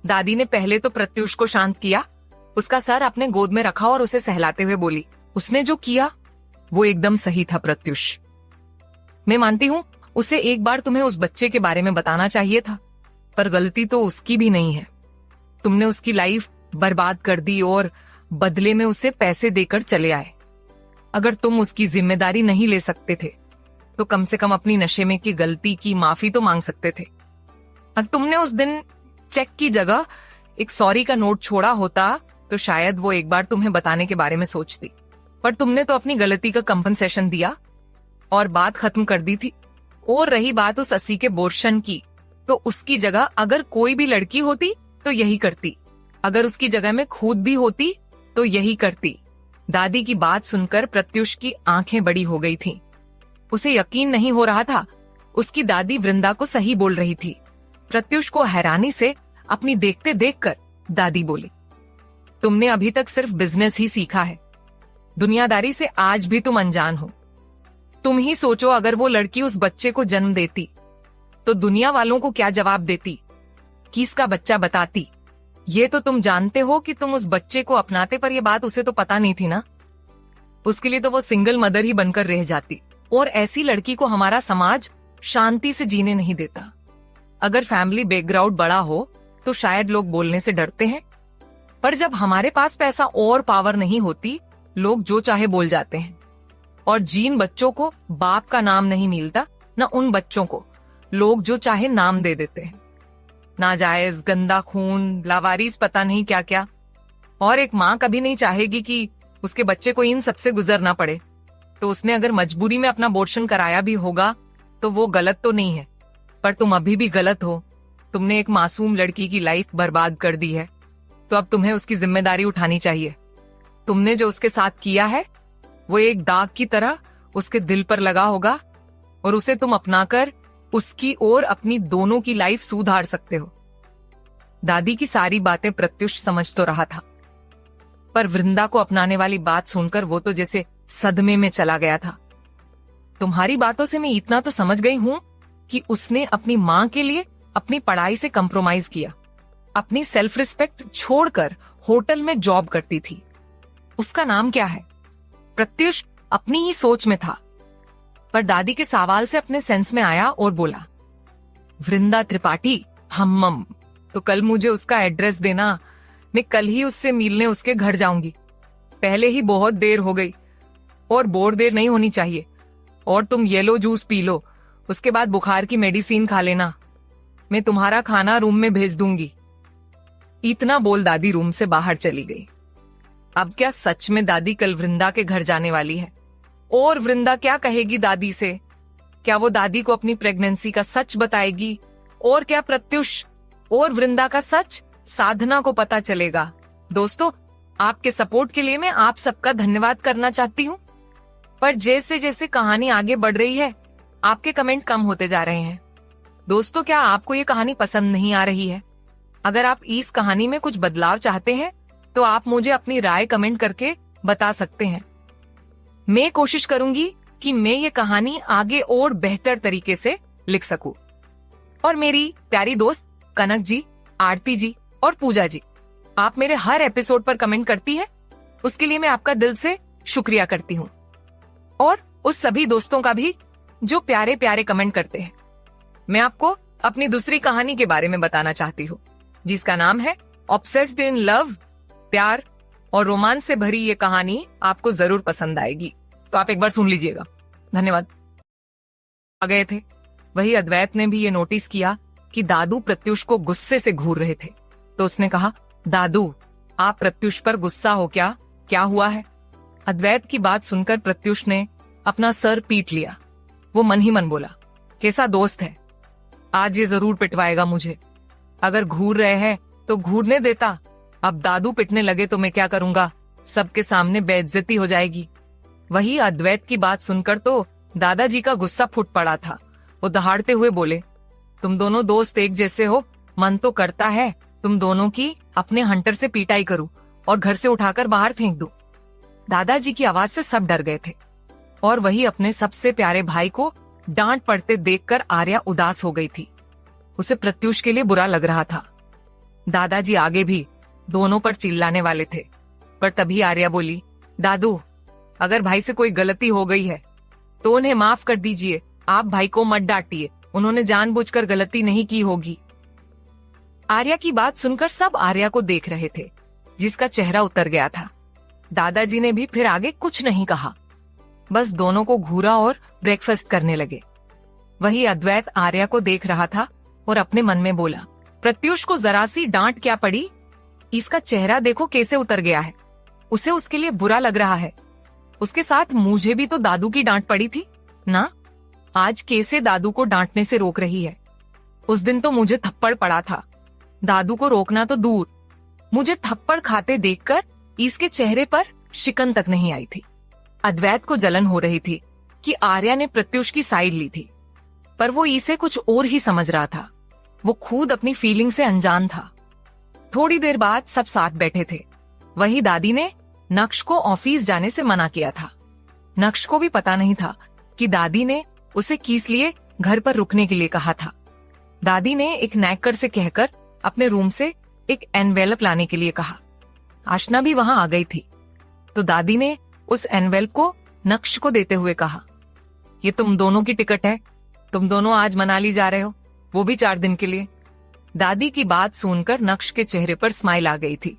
दादी ने पहले तो प्रत्युष को शांत किया, उसका सर अपने गोद में रखा और उसे सहलाते हुए बोली, उसने जो किया वो एकदम सही था प्रत्युष। मैं मानती हूँ उसे एक बार तुम्हें उस बच्चे के बारे में बताना चाहिए था, पर गलती तो उसकी भी नहीं है। तुमने उसकी लाइफ बर्बाद कर दी और बदले में उसे पैसे देकर चले आए। अगर तुम उसकी जिम्मेदारी नहीं ले सकते थे तो कम से कम अपनी नशे में की गलती की माफी तो मांग सकते थे। अगर तुमने उस दिन चेक की जगह एक सॉरी का नोट छोड़ा होता तो शायद वो एक बार तुम्हें बताने के बारे में सोचती, पर तुमने तो अपनी गलती का कंपनसेशन दिया और बात खत्म कर दी थी। और रही बात उस 80 के बोर्शन की, तो उसकी जगह अगर कोई भी लड़की होती तो यही करती। अगर उसकी जगह में खुद भी होती तो यही करती। दादी की बात सुनकर प्रत्युष की आंखें बड़ी हो गई थीं। उसे यकीन नहीं हो रहा था उसकी दादी वृंदा को सही बोल रही थी। प्रत्युष को हैरानी से अपनी देखते देखकर दादी बोली, तुमने अभी तक सिर्फ बिजनेस ही सीखा है, दुनियादारी से आज भी तुम अनजान हो। तुम ही सोचो, अगर वो लड़की उस बच्चे को जन्म देती तो दुनिया वालों को क्या जवाब देती, किसका बच्चा बताती। ये तो तुम जानते हो कि तुम उस बच्चे को अपनाते, पर यह बात उसे तो पता नहीं थी ना। उसके लिए तो वो सिंगल मदर ही बनकर रह जाती, और ऐसी लड़की को हमारा समाज शांति से जीने नहीं देता। अगर फैमिली बैकग्राउंड बड़ा हो तो शायद लोग बोलने से डरते हैं, पर जब हमारे पास पैसा और पावर नहीं होती, लोग जो चाहे बोल जाते हैं। और जिन बच्चों को बाप का नाम नहीं मिलता, न उन बच्चों को लोग जो चाहे नाम दे देते हैं। नाजायज, गंदा खून, लावारिस, पता नहीं क्या क्या। और एक माँ कभी नहीं चाहेगी कि उसके बच्चे को इन सबसे गुजरना पड़े। तो उसने अगर मजबूरी में अपना अबॉर्शन कराया भी होगा तो वो गलत तो नहीं है, पर तुम अभी भी गलत हो। तुमने एक मासूम लड़की की लाइफ बर्बाद कर दी है, तो अब तुम्हें उसकी जिम्मेदारी उठानी चाहिए। तुमने जो उसके साथ किया है वो एक दाग की तरह उसके दिल पर लगा होगा, और उसे तुम अपनाकर उसकी और अपनी दोनों की लाइफ सुधार सकते हो। दादी की सारी बातें प्रत्युष समझ तो रहा था, पर वृंदा को अपनाने वाली बात सुनकर वो तो जैसे सदमे में चला गया था। तुम्हारी बातों से मैं इतना तो समझ गई हूं कि उसने अपनी मां के लिए अपनी पढ़ाई से कंप्रोमाइज किया, अपनी सेल्फ रिस्पेक्ट छोड़कर होटल में जॉब करती थी। उसका नाम क्या है? प्रत्युष अपनी ही सोच में था, पर दादी के सवाल से अपने सेंस में आया और बोला, वृंदा त्रिपाठी, हम्मम। तो कल मुझे उसका एड्रेस देना, मैं कल ही उससे मिलने उसके घर जाऊंगी। पहले ही बहुत देर हो गई और बहुत देर नहीं होनी चाहिए। और तुम येलो जूस पी लो, उसके बाद बुखार की मेडिसिन खा लेना। मैं तुम्हारा खाना रूम में भेज दूंगी। इतना बोल दादी रूम से बाहर चली गई। अब क्या सच में दादी कल वृंदा के घर जाने वाली है? और वृंदा क्या कहेगी दादी से? क्या वो दादी को अपनी प्रेगनेंसी का सच बताएगी? और क्या प्रत्युष और वृंदा का सच साधना को पता चलेगा? दोस्तों, आपके सपोर्ट के लिए मैं आप सबका धन्यवाद करना चाहती हूँ, पर जैसे जैसे कहानी आगे बढ़ रही है आपके कमेंट कम होते जा रहे हैं। दोस्तों, क्या आपको ये कहानी पसंद नहीं आ रही है? अगर आप इस कहानी में कुछ बदलाव चाहते हैं तो आप मुझे अपनी राय कमेंट करके बता सकते हैं। मैं कोशिश करूंगी कि मैं ये कहानी आगे और बेहतर तरीके से लिख सकूं। और मेरी प्यारी दोस्त कनक जी, आरती जी और पूजा जी, आप मेरे हर एपिसोड पर कमेंट करती है, उसके लिए मैं आपका दिल से शुक्रिया करती हूँ। और उस सभी दोस्तों का भी जो प्यारे प्यारे कमेंट करते हैं। मैं आपको अपनी दूसरी कहानी के बारे में बताना चाहती हूँ, जिसका नाम है ऑब्सेस्ड इन लव। प्यार और रोमांस से भरी ये कहानी आपको जरूर पसंद आएगी, तो आप एक बार सुन लीजिएगा। धन्यवाद। आ गए थे, वही अद्वैत ने भी ये नोटिस किया कि दादू प्रत्युष को गुस्से से घूर रहे थे, तो उसने कहा, दादू, आप प्रत्युष पर गुस्सा हो क्या? क्या हुआ है? अद्वैत की बात सुनकर प्रत्युष ने अपना सर पीट लिया। वो मन ही मन बोला, कैसा दोस्त है, आज ये जरूर पिटवाएगा मुझे। अगर घूर रहे हैं तो घूरने देता, अब दादू पिटने लगे तो मैं क्या करूंगा? सबके सामने बेइज्जती हो जाएगी। वही अद्वैत की बात सुनकर तो दादाजी का गुस्सा फूट पड़ा था। वो दहाड़ते हुए बोले, तुम दोनों दोस्त एक जैसे हो, मन तो करता है तुम दोनों की अपने हंटर से पिटाई करूं और घर से उठाकर बाहर फेंक दूं। दादाजी की आवाज से सब डर गए थे, और वही अपने सबसे प्यारे भाई को डांट पड़ते देखकर आर्या उदास हो गई थी। उसे प्रत्युष के लिए बुरा लग रहा था। दादाजी आगे भी दोनों पर चिल्लाने वाले थे, पर तभी आर्या बोली, दादू, अगर भाई से कोई गलती हो गई है तो उन्हें माफ कर दीजिए। आप भाई को मत डांटिए, उन्होंने जानबूझकर गलती नहीं की होगी। आर्या की बात सुनकर सब आर्या को देख रहे थे, जिसका चेहरा उतर गया था। दादाजी ने भी फिर आगे कुछ नहीं कहा, बस दोनों को घूरा और ब्रेकफास्ट करने लगे। वही अद्वैत आर्या को देख रहा था और अपने मन में बोला, प्रत्युष को जरा सी डांट क्या पड़ी, इसका चेहरा देखो कैसे उतर गया है। उसे उसके लिए बुरा लग रहा है। उसके साथ मुझे भी तो दादू की डांट पड़ी थी ना। आज कैसे दादू को डांटने से रोक रही है। उस दिन तो मुझे थप्पड़ पड़ा था, दादू को रोकना तो दूर, मुझे थप्पड़ खाते देखकर इसके चेहरे पर शिकन तक नहीं आई थी। अद्वैत को जलन हो रही थी कि आर्या ने प्रत्युष की साइड ली थी, पर वो इसे कुछ और ही समझ रहा था। वो खुद अपनी फीलिंग से अनजान था। थोड़ी देर बाद सब साथ बैठे थे। वही दादी ने नक्श को ऑफिस जाने से मना किया था। नक्श को भी पता नहीं था कि दादी ने उसे किस लिए घर पर रुकने के लिए कहा था। दादी ने एक नैकर से कहकर अपने रूम से एक एनवेलप लाने के लिए कहा। आशना भी वहां आ गई थी, तो दादी ने उस एनवेलप को नक्श को देते हुए कहा, ये तुम दोनों की टिकट है, तुम दोनों आज मनाली जा रहे हो, वो भी 4 दिन के लिए। दादी की बात सुनकर नक्श के चेहरे पर स्माइल आ गई थी।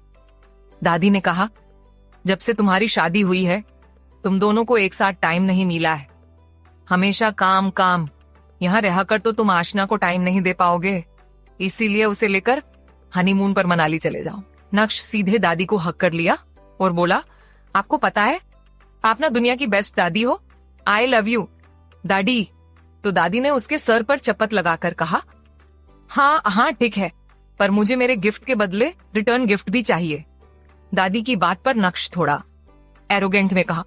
दादी ने कहा, जब से तुम्हारी शादी हुई है तुम दोनों को एक साथ टाइम नहीं मिला है। हमेशा काम काम, यहाँ रहकर तो तुम आशना को टाइम नहीं दे पाओगे, इसीलिए उसे लेकर हनीमून पर मनाली चले जाओ। नक्श सीधे दादी को हक कर लिया और बोला, आपको पता है आप ना दुनिया की बेस्ट दादी हो, आई लव यू दादी। तो दादी ने उसके सर पर चपत लगाकर कहा, हाँ हाँ ठीक है, पर मुझे मेरे गिफ्ट के बदले रिटर्न गिफ्ट भी चाहिए। दादी की बात पर नक्श थोड़ा एरोगेंट में कहा,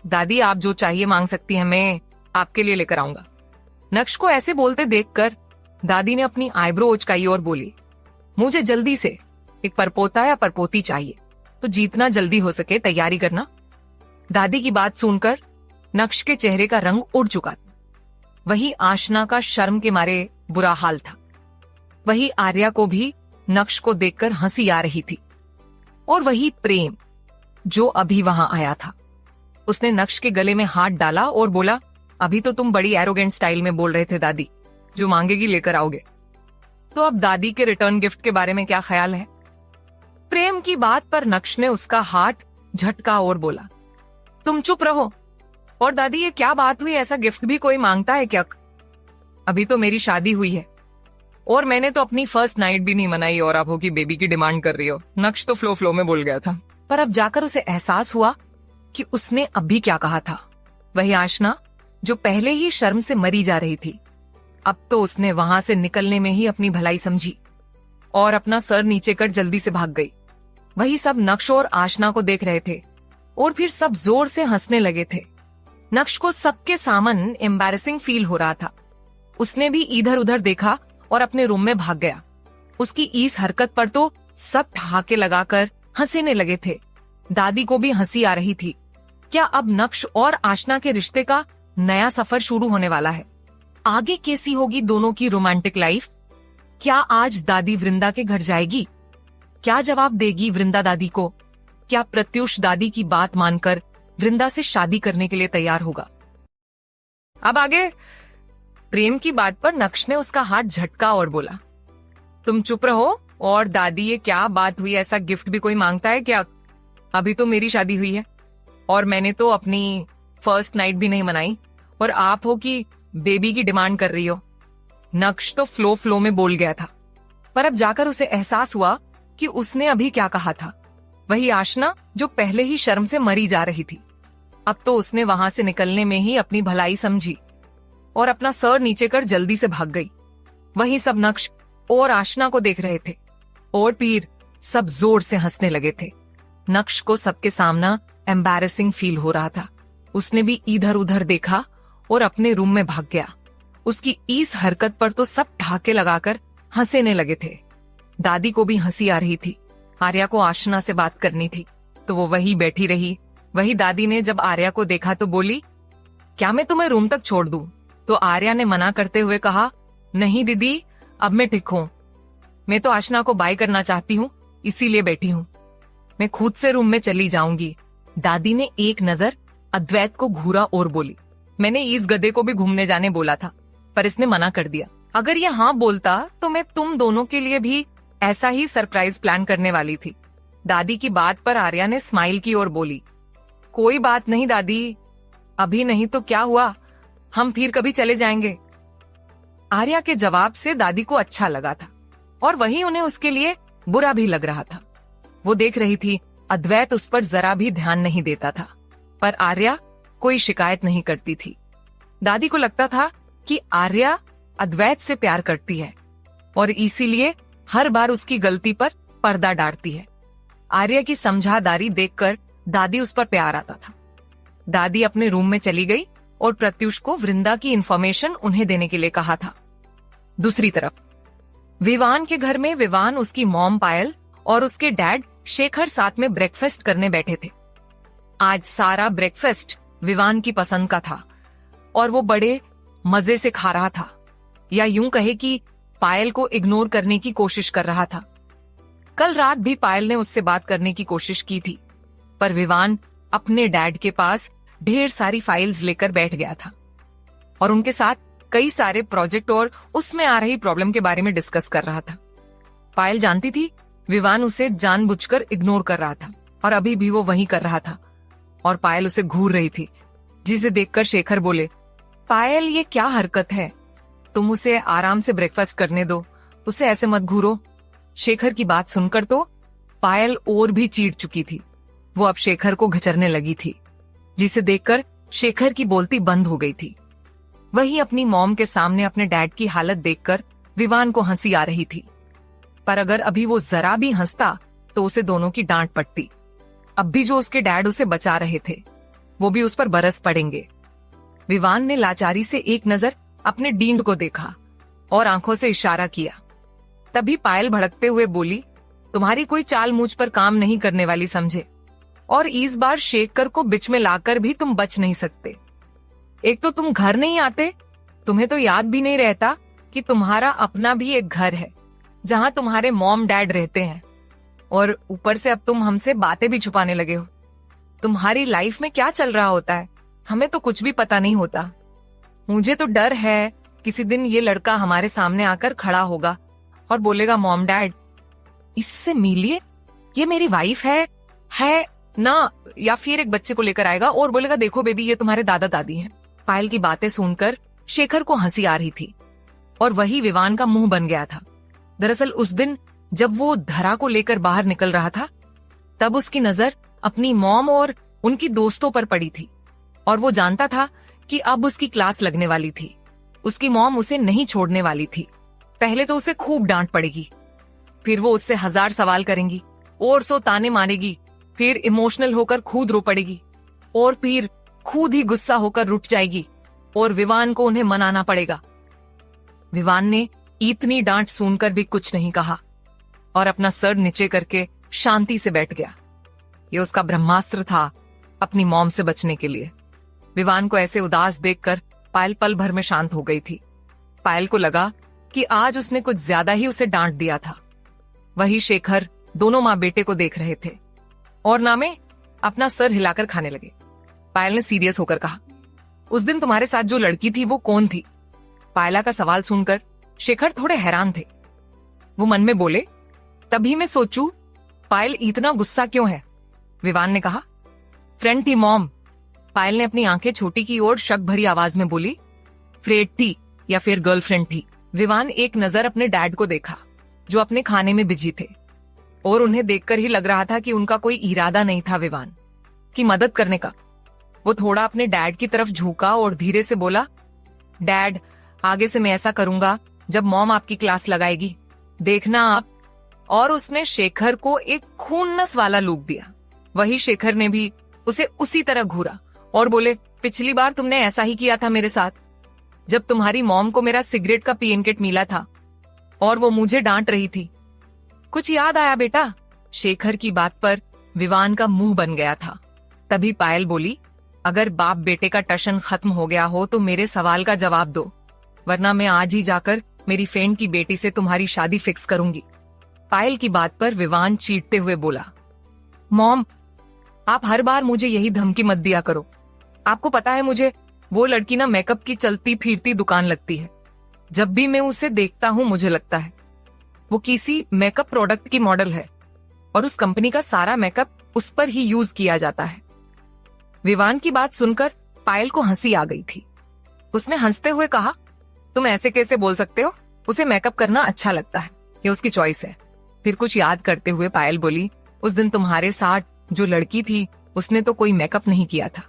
दादी आप जो चाहिए मांग सकती हैं, मैं आपके लिए लेकर आऊंगा। नक्श को ऐसे बोलते देखकर दादी ने अपनी आईब्रो उचकाई और बोली, मुझे जल्दी से एक परपोता या परपोती चाहिए, तो जितना जल्दी हो सके तैयारी करना। दादी की बात सुनकर नक्श के चेहरे का रंग उड़ चुका था। वही आशना का शर्म के मारे बुरा हाल था। वही आर्या को भी नक्श को देखकर हंसी आ रही थी। और वही प्रेम जो अभी वहां आया था। उसने नक्श के गले में हाथ डाला और बोला, अभी तो तुम बड़ी एरोगेंट स्टाइल में बोल रहे थे दादी, जो मांगेगी लेकर आओगे, तो अब दादी के रिटर्न गिफ्ट के बारे में क्या ख्याल है। प्रेम की बात पर नक्श ने उसका हाथ झटका और बोला, तुम चुप रहो। और दादी ये क्या बात हुई, ऐसा गिफ्ट भी कोई मांगता है क्या? अभी तो मेरी शादी हुई है और मैंने तो अपनी फर्स्ट नाइट भी नहीं मनाई और आप हो कि बेबी की डिमांड कर रही हो। नक्श तो फ्लो में बोल गया था, पर अब जाकर उसे एहसास हुआ कि उसने अभी क्या कहा था। वही आशना जो पहले ही शर्म से मरी जा रही थी, अब तो उसने वहां से निकलने में ही अपनी भलाई समझी और अपना सर नीचे कर जल्दी से भाग गई। वही सब नक्श और आशना को देख रहे थे और फिर सब जोर से हंसने लगे थे। नक्श को सबके सामने एम्बैरेसिंग फील हो रहा था। उसने भी इधर उधर देखा और अपने रूम में भाग गया। उसकी इस हरकत पर तो सब ठहाके लगाकर हंसने लगे थे। दादी को भी हंसी आ रही थी। क्या अब नक्श और आशना के रिश्ते का नया सफर शुरू होने वाला है? आगे कैसी होगी दोनों की रोमांटिक लाइफ? क्या आज दादी वृंदा के घर जाएगी? क्या जवाब देगी वृंदा दादी को? क्या प्रत्युष दादी की बात मानकर वृंदा से शादी करने के लिए तैयार होगा? अब आगे प्रेम की बात पर नक्श ने उसका हाथ झटका और बोला, तुम चुप रहो। और दादी ये क्या बात हुई, ऐसा गिफ्ट भी कोई मांगता है क्या? अभी तो मेरी शादी हुई है और मैंने तो अपनी फर्स्ट नाइट भी नहीं मनाई और आप हो कि बेबी की डिमांड कर रही हो। नक्श तो फ्लो में बोल गया था, पर अब जाकर उसे एहसास हुआ कि उसने अभी क्या कहा था। वही आशना जो पहले ही शर्म से मरी जा रही थी, अब तो उसने वहां से निकलने में ही अपनी भलाई समझी और अपना सर नीचे कर जल्दी से भाग गई। वही सब नक्श और आशना को देख रहे थे और फिर सब जोर से हंसने लगे थे। नक्श को सबके सामना एम्बैरेसिंग फील हो रहा था। उसने भी इधर उधर देखा और अपने रूम में भाग गया। उसकी इस हरकत पर तो सब ठहाके लगाकर हंसने लगे थे। दादी को भी हंसी आ रही थी। आर्या को आशना से बात करनी थी तो वो वही बैठी रही। वही दादी ने जब आर्या को देखा तो बोली, क्या मैं तुम्हें रूम तक छोड़ दूं? तो आर्या ने मना करते हुए कहा, नहीं दीदी, अब मैं ठीक हूं। मैं तो आशना को बाय करना चाहती हूँ, इसीलिए बैठी हूँ। मैं खुद से रूम में चली जाऊंगी। दादी ने एक नजर अद्वैत को घूरा और बोली, मैंने इस गधे को भी घूमने जाने बोला था, पर इसने मना कर दिया। अगर ये हाँ बोलता तो मैं तुम दोनों के लिए भी ऐसा ही सरप्राइज प्लान करने वाली थी। दादी की बात पर आर्या ने स्माइल की और बोली, कोई बात नहीं दादी, अभी नहीं तो क्या हुआ, हम फिर कभी चले जाएंगे। आर्या के जवाब से दादी को अच्छा लगा था और वही उन्हें उसके लिए बुरा भी लग रहा था। वो देख रही थी अद्वैत उस पर जरा भी ध्यान नहीं देता था, पर आर्या कोई शिकायत नहीं करती थी। दादी को लगता था कि आर्या अद्वैत से प्यार करती है और इसीलिए हर बार उसकी गलती पर पर्दा डालती है। आर्या की समझदारी देखकर दादी उस पर प्यार आता था। दादी अपने रूम में चली गई और प्रत्युष को वृंदा की इंफॉर्मेशन उन्हें देने के लिए कहा था। दूसरी तरफ विवान के घर में विवान, उसकी मॉम पायल और उसके डैड शेखर साथ में ब्रेकफास्ट करने बैठे थे। आज सारा ब्रेकफास्ट विवान की पसंद का था और वो बड़े मजे से खा रहा था, या यूं कहे कि पायल को इग्नोर करने की कोशिश कर रहा था। कल रात भी पायल ने उससे बात करने की कोशिश की थी, पर विवान अपने डैड के पास ढेर सारी फाइल्स लेकर बैठ गया था और उनके साथ कई सारे प्रोजेक्ट और उसमें आ रही प्रॉब्लम के बारे में डिस्कस कर रहा था। पायल जानती थी विवान उसे जानबूझकर इग्नोर कर रहा था और अभी भी वो वही कर रहा था और पायल उसे घूर रही थी, जिसे देखकर शेखर बोले, पायल ये क्या हरकत है, तुम उसे आराम से ब्रेकफास्ट करने दो, उसे ऐसे मत घूरो। शेखर की बात सुनकर तो पायल और भी चिढ़ चुकी थी। वो अब शेखर को घचरने लगी थी, जिसे देखकर शेखर की बोलती बंद हो गई थी। वही अपनी मॉम के सामने अपने डैड की हालत देखकर विवान को हंसी आ रही थी, पर अगर अभी वो जरा भी हंसता तो उसे दोनों की डांट पड़ती। अब भी जो उसके डैड उसे बचा रहे थे वो भी उस पर बरस पड़ेंगे। विवान ने लाचारी से एक नजर अपने डींड को देखा और आंखों से इशारा किया। तभी पायल भड़कते हुए बोली, तुम्हारी कोई चाल मुझ पर काम नहीं करने वाली समझे, और इस बार शेखर को बीच में लाकर भी तुम बच नहीं सकते। एक तो तुम घर नहीं आते, तुम्हें तो याद भी नहीं रहता कि तुम्हारा अपना भी एक घर है जहां तुम्हारे मॉम डैड रहते हैं, और ऊपर से अब तुम हमसे बातें भी छुपाने लगे हो। तुम्हारी लाइफ में क्या चल रहा होता है हमें तो कुछ भी पता नहीं होता। मुझे तो डर है किसी दिन ये लड़का हमारे सामने आकर खड़ा होगा और बोलेगा, मॉम डैड इससे मिलिए, ये मेरी वाइफ है ना, या फिर एक बच्चे को लेकर आएगा और बोलेगा, देखो बेबी ये तुम्हारे दादा दादी हैं। पायल की बातें सुनकर शेखर को हंसी आ रही थी और वही विवान का मुंह बन गया था। दरअसल उस दिन जब वो धरा को लेकर बाहर निकल रहा था तब उसकी नजर अपनी मॉम और उनकी दोस्तों पर पड़ी थी और वो जानता था कि अब उसकी क्लास लगने वाली थी। उसकी मॉम उसे नहीं छोड़ने वाली थी। पहले तो उसे खूब डांट पड़ेगी, फिर वो उससे 1000 सवाल करेंगी और 100 ताने मारेगी, फिर इमोशनल होकर खुद रो पड़ेगी और फिर खुद ही गुस्सा होकर रुठ जाएगी और विवान को उन्हें मनाना पड़ेगा। विवान ने इतनी डांट सुनकर भी कुछ नहीं कहा और अपना सर नीचे करके शांति से बैठ गया। ये उसका ब्रह्मास्त्र था अपनी मॉम से बचने के लिए। विवान को ऐसे उदास देखकर पायल पल भर में शांत हो गई थी। पायल को लगा कि आज उसने कुछ ज्यादा ही उसे डांट दिया था। वही शेखर दोनों माँ बेटे को देख रहे थे और नामे अपना सर हिलाकर खाने लगे। पायल ने सीरियस होकर कहा, उस दिन तुम्हारे साथ जो लड़की थी वो कौन थी? पायला का सवाल सुनकर शेखर थोड़े हैरान थे। वो मन में बोले, तभी मैं सोचूं पायल इतना गुस्सा क्यों है? विवान ने कहा, फ्रेंड थी मॉम। पायल ने अपनी आंखें छोटी की और शक भरी आवाज में बोली, फ्रेंड थी या फिर गर्लफ्रेंड थी? विवान एक नजर अपने डैड को देखा जो अपने खाने में बिजी थे और उन्हें देखकर ही लग रहा था कि उनका कोई इरादा नहीं था विवान की मदद करने का। वो थोड़ा अपने डैड की तरफ झुका और धीरे से बोला, डैड आगे से मैं ऐसा करूंगा जब मॉम आपकी क्लास लगाएगी, देखना आप। और उसने शेखर को एक खून्नस वाला लुक दिया। वही शेखर ने भी उसे उसी तरह घूरा और बोले, पिछली बार तुमने ऐसा ही किया था मेरे साथ, जब तुम्हारी मॉम को मेरा सिगरेट का पीएन किट मिला था और वो मुझे डांट रही थी। कुछ याद आया बेटा? शेखर की बात पर विवान का मुंह बन गया था। तभी पायल बोली, अगर बाप बेटे का टशन खत्म हो गया हो तो मेरे सवाल का जवाब दो, वरना मैं आज ही जाकर मेरी फ्रेंड की बेटी से तुम्हारी शादी फिक्स करूंगी। पायल की बात पर विवान चीखते हुए बोला, मॉम आप हर बार मुझे यही धमकी मत दिया करो। आपको पता है मुझे वो लड़की ना मेकअप की चलती फिरती दुकान लगती है। जब भी मैं उसे देखता हूँ मुझे लगता है वो किसी मेकअप प्रोडक्ट की मॉडल है और उस कंपनी का सारा मेकअप उस पर ही यूज किया जाता है। विवान की बात सुनकर पायल को हंसी आ गई थी। उसने हंसते हुए कहा, तुम ऐसे कैसे बोल सकते हो? उसे मेकअप करना अच्छा लगता है, ये उसकी चॉइस है। फिर कुछ याद करते हुए पायल बोली, उस दिन तुम्हारे साथ जो लड़की थी उसने तो कोई मेकअप नहीं किया था।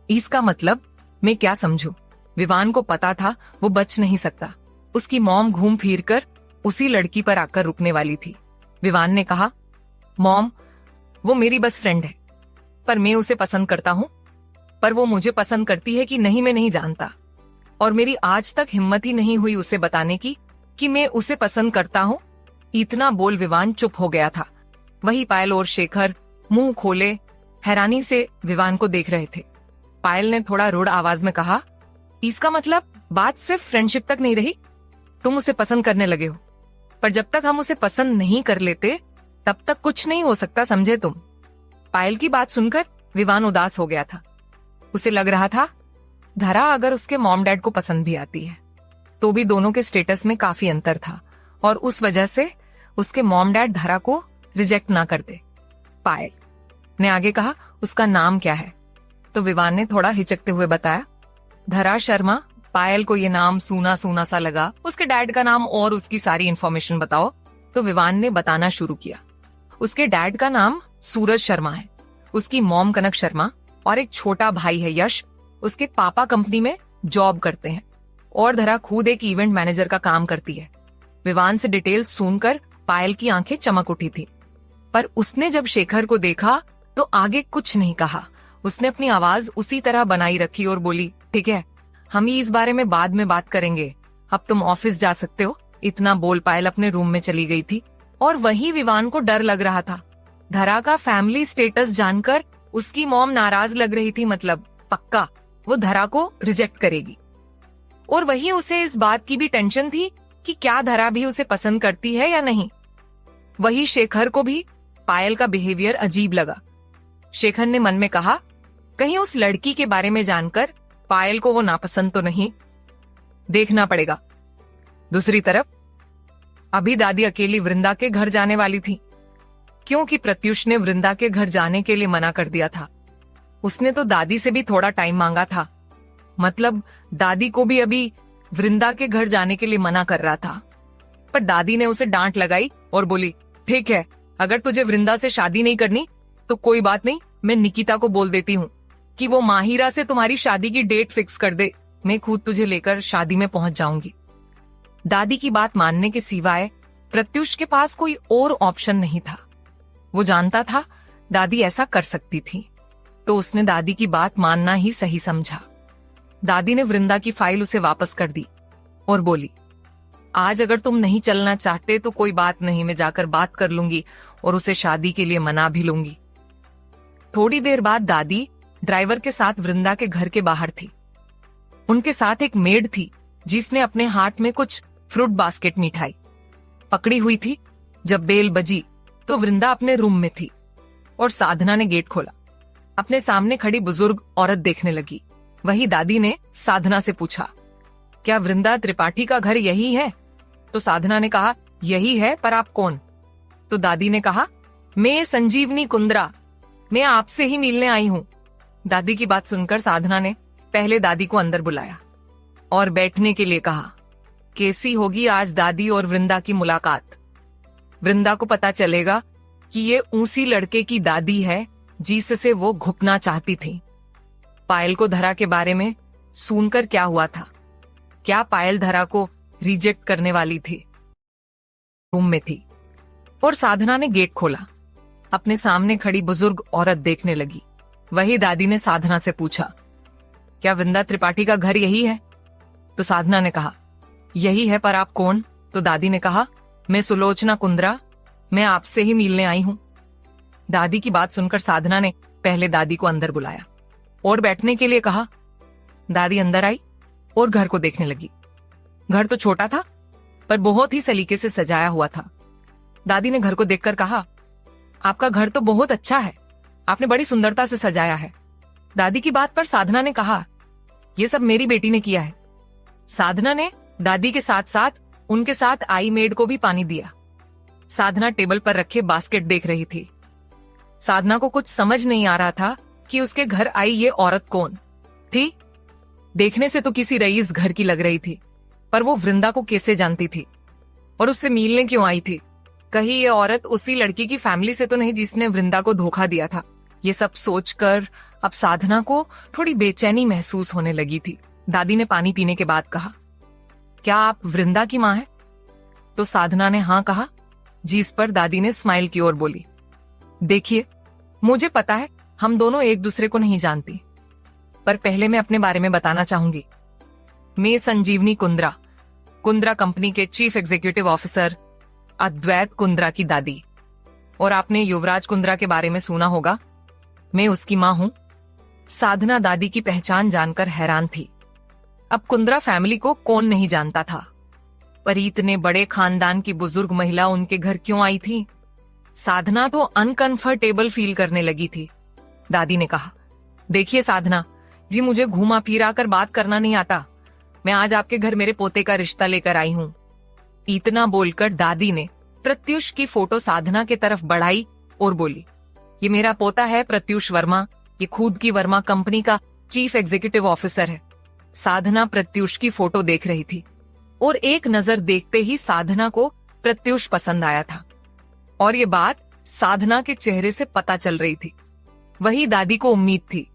इसका मतलब मैं क्या समझूं? विवान को पता था वो बच नहीं सकता। उसकी मॉम घूम फिर कर उसी लड़की पर आकर रुकने वाली थी। विवान ने कहा, मॉम, वो मेरी बस फ्रेंड है, पर मैं उसे पसंद करता हूँ। पर वो मुझे पसंद करती है कि नहीं मैं नहीं जानता, और मेरी आज तक हिम्मत ही नहीं हुई उसे बताने की कि मैं उसे पसंद करता हूँ। इतना बोल विवान चुप हो गया था। वही पायल और शेखर मुंह खोले हैरानी से विवान को देख रहे थे। पायल ने थोड़ा रूढ़ आवाज में कहा, इसका मतलब बात सिर्फ फ्रेंडशिप तक नहीं रही, तुम उसे पसंद करने लगे हो। पर जब तक हम उसे पसंद नहीं कर लेते तब तक कुछ नहीं हो सकता, समझे तुम? पायल की बात सुनकर विवान उदास हो गया था। उसे लग रहा था धरा अगर उसके मॉम डैड को पसंद भी आती है तो भी दोनों के स्टेटस में काफी अंतर था, और उस वजह से उसके मॉम डैड धरा को रिजेक्ट ना करते। पायल ने आगे कहा, उसका नाम क्या है? तो विवान ने थोड़ा हिचकते हुए बताया, धरा शर्मा। पायल को ये नाम सूना सूना सा लगा। उसके डैड का नाम और उसकी सारी इन्फॉर्मेशन बताओ। तो विवान ने बताना शुरू किया। उसके डैड का नाम सूरज शर्मा है, उसकी मॉम कनक शर्मा, और एक छोटा भाई है यश। उसके पापा कंपनी में जॉब करते हैं, और धरा खुद एक इवेंट मैनेजर का काम करती है। विवान से डिटेल्स सुनकर पायल की आंखें चमक उठी थी, पर उसने जब शेखर को देखा तो आगे कुछ नहीं कहा। उसने अपनी आवाज उसी तरह बनाई रखी और बोली, ठीक है, हम ही इस बारे में बाद में बात करेंगे, अब तुम ऑफिस जा सकते हो। इतना बोल पायल अपने रूम में चली गई थी, और वही विवान को डर लग रहा था। धरा का फैमिली स्टेटस जानकर उसकी मॉम नाराज लग रही थी, मतलब पक्का वो धरा को रिजेक्ट करेगी। और वही उसे इस बात की भी टेंशन थी कि क्या धरा भी उसे पसंद करती है या नहीं। वही शेखर को भी पायल का बिहेवियर अजीब लगा। शेखर ने मन में कहा, कहीं उस लड़की के बारे में जानकर पायल को वो नापसंद तो नहीं, देखना पड़ेगा। दूसरी तरफ अभी दादी अकेली वृंदा के घर जाने वाली थी, क्योंकि प्रत्युष ने वृंदा के घर जाने के लिए मना कर दिया था। उसने तो दादी से भी थोड़ा टाइम मांगा था, मतलब दादी को भी अभी वृंदा के घर जाने के लिए मना कर रहा था। पर दादी ने उसे डांट लगाई और बोली, ठीक है, अगर तुझे वृंदा से शादी नहीं करनी तो कोई बात नहीं, मैं निकिता को बोल देती हूँ कि वो माहिरा से तुम्हारी शादी की डेट फिक्स कर दे, मैं खुद तुझे लेकर शादी में पहुंच जाऊंगी। दादी की बात मानने के सिवाय प्रत्युष के पास कोई और ऑप्शन नहीं था। वो जानता था दादी ऐसा कर सकती थी, तो उसने दादी की बात मानना ही सही समझा। दादी ने वृंदा की फाइल उसे वापस कर दी और बोली, आज अगर तुम नहीं चलना चाहते तो कोई बात नहीं, मैं जाकर बात कर लूंगी और उसे शादी के लिए मना भी लूंगी। थोड़ी देर बाद दादी ड्राइवर के साथ वृंदा के घर के बाहर थी। उनके साथ एक मेड थी जिसने अपने हाथ में कुछ फ्रूट बास्केट मिठाई पकड़ी हुई थी। जब बेल बजी तो वृंदा अपने रूम में थी और साधना ने गेट खोला। अपने सामने खड़ी बुजुर्ग औरत देखने लगी। वही दादी ने साधना से पूछा, क्या वृंदा त्रिपाठी का घर यही है? तो साधना ने कहा, यही है, पर आप कौन? तो दादी ने कहा, मैं संजीवनी कुंद्रा, मैं आपसे ही मिलने आई हूँ। दादी की बात सुनकर साधना ने पहले दादी को अंदर बुलाया और बैठने के लिए कहा। कैसी होगी आज दादी और वृंदा की मुलाकात? वृंदा को पता चलेगा कि ये उसी लड़के की दादी है जिससे वो घुपना चाहती थी। पायल को धरा के बारे में सुनकर क्या हुआ था? क्या पायल धरा को रिजेक्ट करने वाली थी? रूम में थी और साधना ने गेट खोला। अपने सामने खड़ी बुजुर्ग औरत देखने लगी। वही दादी ने साधना से पूछा, क्या वृंदा त्रिपाठी का घर यही है? तो साधना ने कहा, यही है, पर आप कौन? तो दादी ने कहा, मैं सुलोचना कुंद्रा, मैं आपसे ही मिलने आई हूं। दादी की बात सुनकर साधना ने पहले दादी को अंदर बुलाया और बैठने के लिए कहा। दादी अंदर आई और घर को देखने लगी। घर तो छोटा था पर बहुत ही सलीके से सजाया हुआ था। दादी ने घर को देखकर कहा, आपका घर तो बहुत अच्छा है, आपने बड़ी सुंदरता से सजाया है। दादी की बात पर साधना ने कहा, यह सब मेरी बेटी ने किया है। साधना ने दादी के साथ साथ उनके साथ आई मेड को भी पानी दिया। साधना टेबल पर रखे बास्केट देख रही थी। साधना को कुछ समझ नहीं आ रहा था कि उसके घर आई ये औरत कौन थी। देखने से तो किसी रईस घर की लग रही थी, पर वो वृंदा को कैसे जानती थी और उससे मिलने क्यों आई थी? कहीं ये औरत उसी लड़की की फैमिली से तो नहीं जिसने वृंदा को धोखा दिया था? ये सब सोचकर अब साधना को थोड़ी बेचैनी महसूस होने लगी थी। दादी ने पानी पीने के बाद कहा, क्या आप वृंदा की मां हैं? तो साधना ने हाँ कहा। जिस पर दादी ने स्माइल की ओर बोली, देखिए, मुझे पता है हम दोनों एक दूसरे को नहीं जानती, पर पहले मैं अपने बारे में बताना चाहूंगी। मैं संजीवनी कुंद्रा, कुंद्रा कंपनी के चीफ एग्जीक्यूटिव ऑफिसर अद्वैत कुंद्रा की दादी। और आपने युवराज कुंद्रा के बारे में सुना होगा, मैं उसकी मां हूं। साधना दादी की पहचान जानकर हैरान थी। अब कुंद्रा फैमिली को कौन नहीं जानता था, पर इतने बड़े खानदान की बुजुर्ग महिला उनके घर क्यों आई थी? साधना तो अनकंफर्टेबल फील करने लगी थी। दादी ने कहा, देखिए साधना जी, मुझे घुमा फिरा कर बात करना नहीं आता। मैं आज आपके घर मेरे पोते का रिश्ता लेकर आई हूं। इतना बोलकर दादी ने प्रत्युष की फोटो साधना के तरफ बढ़ाई और बोली, ये मेरा पोता है प्रत्युष वर्मा, ये खुद की वर्मा कंपनी का चीफ एग्जीक्यूटिव ऑफिसर है। साधना प्रत्युष की फोटो देख रही थी और एक नजर देखते ही साधना को प्रत्युष पसंद आया था, और ये बात साधना के चेहरे से पता चल रही थी। वही दादी को उम्मीद थी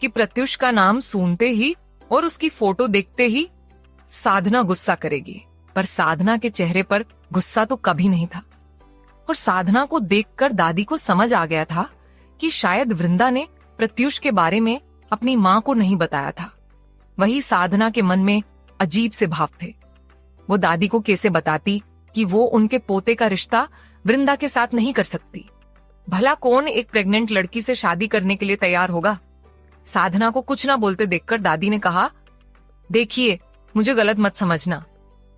कि प्रत्युष का नाम सुनते ही और उसकी फोटो देखते ही साधना गुस्सा करेगी, पर साधना के चेहरे पर गुस्सा तो कभी नहीं था। और साधना को देखकर दादी को समझ आ गया था कि शायद वृंदा ने प्रत्युष के बारे में अपनी मां को नहीं बताया था। वही साधना के मन में अजीब से भाव थे। वो दादी को कैसे बताती कि वो उनके पोते का रिश्ता वृंदा के साथ नहीं कर सकती? भला कौन एक प्रेग्नेंट लड़की से शादी करने के लिए तैयार होगा? साधना को कुछ ना बोलते देखकर दादी ने कहा, देखिए, मुझे गलत मत समझना।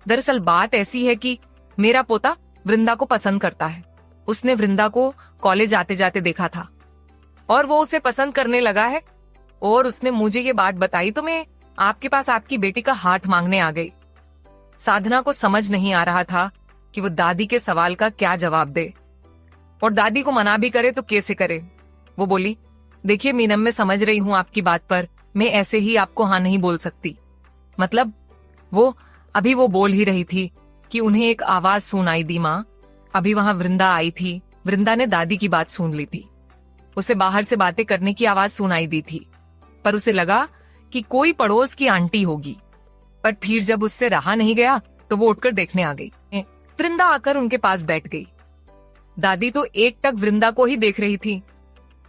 दरअसल बात ऐसी है कि मेरा पोता वृंदा को पसंद करता है। उसने वृंदा को कॉलेज आते जाते देखा था और वो उसे पसंद करने लगा है, और उसने मुझे ये बात बताई तो मैं आपके पास आपकी बेटी का हाथ मांगने आ गई। साधना को समझ नहीं आ रहा था कि वो दादी के सवाल का क्या जवाब दे, और दादी को मना भी करे तो कैसे करे। वो बोली, देखिए मीनम, मैं समझ रही हूँ आपकी बात, पर मैं ऐसे ही आपको हाँ नहीं बोल सकती। मतलब अभी वो बोल ही रही थी कि उन्हें एक आवाज सुनाई दी, माँ अभी वहां वृंदा आई थी। वृंदा ने दादी की बात सुन ली थी। उसे बाहर से बातें करने की आवाज सुनाई दी थी, पर उसे लगा कि कोई पड़ोस की आंटी होगी। पर फिर जब उससे रहा नहीं गया तो वो उठकर देखने आ गई। वृंदा आकर उनके पास बैठ गई। दादी तो एकटक वृंदा को ही देख रही थी।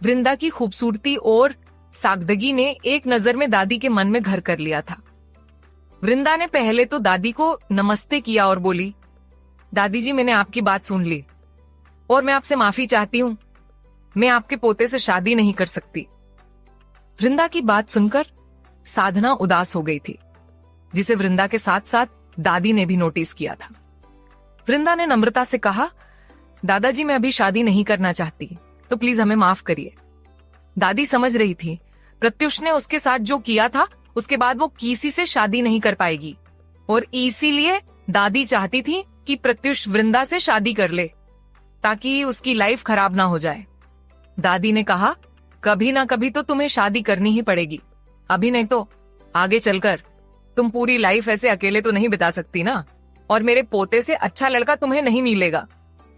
वृंदा की खूबसूरती और सादगी ने एक नजर में दादी के मन में घर कर लिया था। वृंदा ने पहले तो दादी को नमस्ते किया और बोली, दादी जी, मैंने आपकी बात सुन ली और मैं आपसे माफी चाहती हूँ। मैं आपके पोते से शादी नहीं कर सकती। वृंदा की बात सुनकर साधना उदास हो गई थी, जिसे वृंदा के साथ साथ दादी ने भी नोटिस किया था। वृंदा ने नम्रता से कहा, दादाजी, मैं अभी शादी नहीं करना चाहती, तो प्लीज हमें माफ करिए। दादी समझ रही थी प्रत्युष ने उसके साथ जो किया था उसके बाद वो किसी से शादी नहीं कर पाएगी, और इसीलिए दादी चाहती थी कि प्रत्युष वृंदा से शादी कर ले ताकि उसकी लाइफ खराब ना हो जाए। दादी ने कहा, कभी ना कभी तो तुम्हें शादी करनी ही पड़ेगी, अभी नहीं तो आगे चलकर तुम पूरी लाइफ ऐसे अकेले तो नहीं बिता सकती ना, और मेरे पोते से अच्छा लड़का तुम्हें नहीं मिलेगा।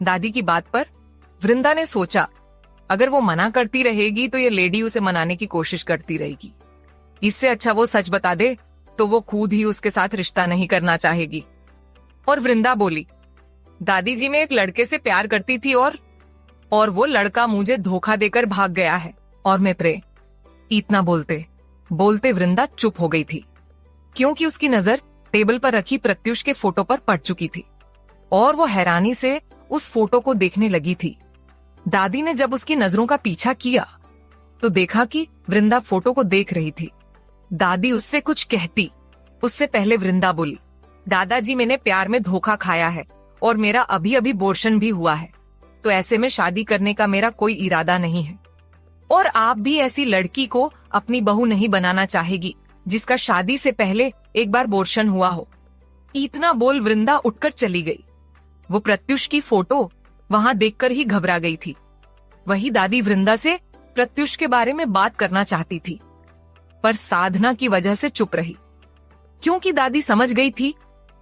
दादी की बात पर वृंदा ने सोचा, अगर वो मना करती रहेगी तो ये लेडी उसे मनाने की कोशिश करती रहेगी। इससे अच्छा वो सच बता दे तो वो खुद ही उसके साथ रिश्ता नहीं करना चाहेगी। और वृंदा बोली, दादी जी, मैं एक लड़के से प्यार करती थी और वो लड़का मुझे धोखा देकर भाग गया है, और मैं इतना बोलते बोलते वृंदा चुप हो गई थी, क्योंकि उसकी नजर टेबल पर रखी प्रत्युष के फोटो पर पड़ चुकी थी और वो हैरानी से उस फोटो को देखने लगी थी। दादी ने जब उसकी नजरों का पीछा किया तो देखा कि वृंदा फोटो को देख रही थी। दादी उससे कुछ कहती उससे पहले वृंदा बोली, दादाजी, मैंने प्यार में धोखा खाया है और मेरा अभी अभी अबॉर्शन भी हुआ है, तो ऐसे में शादी करने का मेरा कोई इरादा नहीं है, और आप भी ऐसी लड़की को अपनी बहू नहीं बनाना चाहेगी जिसका शादी से पहले एक बार अबॉर्शन हुआ हो। इतना बोल वृंदा उठकर चली गई। वो प्रत्युष की फोटो वहां देखकर ही घबरा गई थी। वही दादी वृंदा से प्रत्युष के बारे में बात करना चाहती थी, पर साधना की वजह से चुप रही, क्योंकि दादी समझ गई थी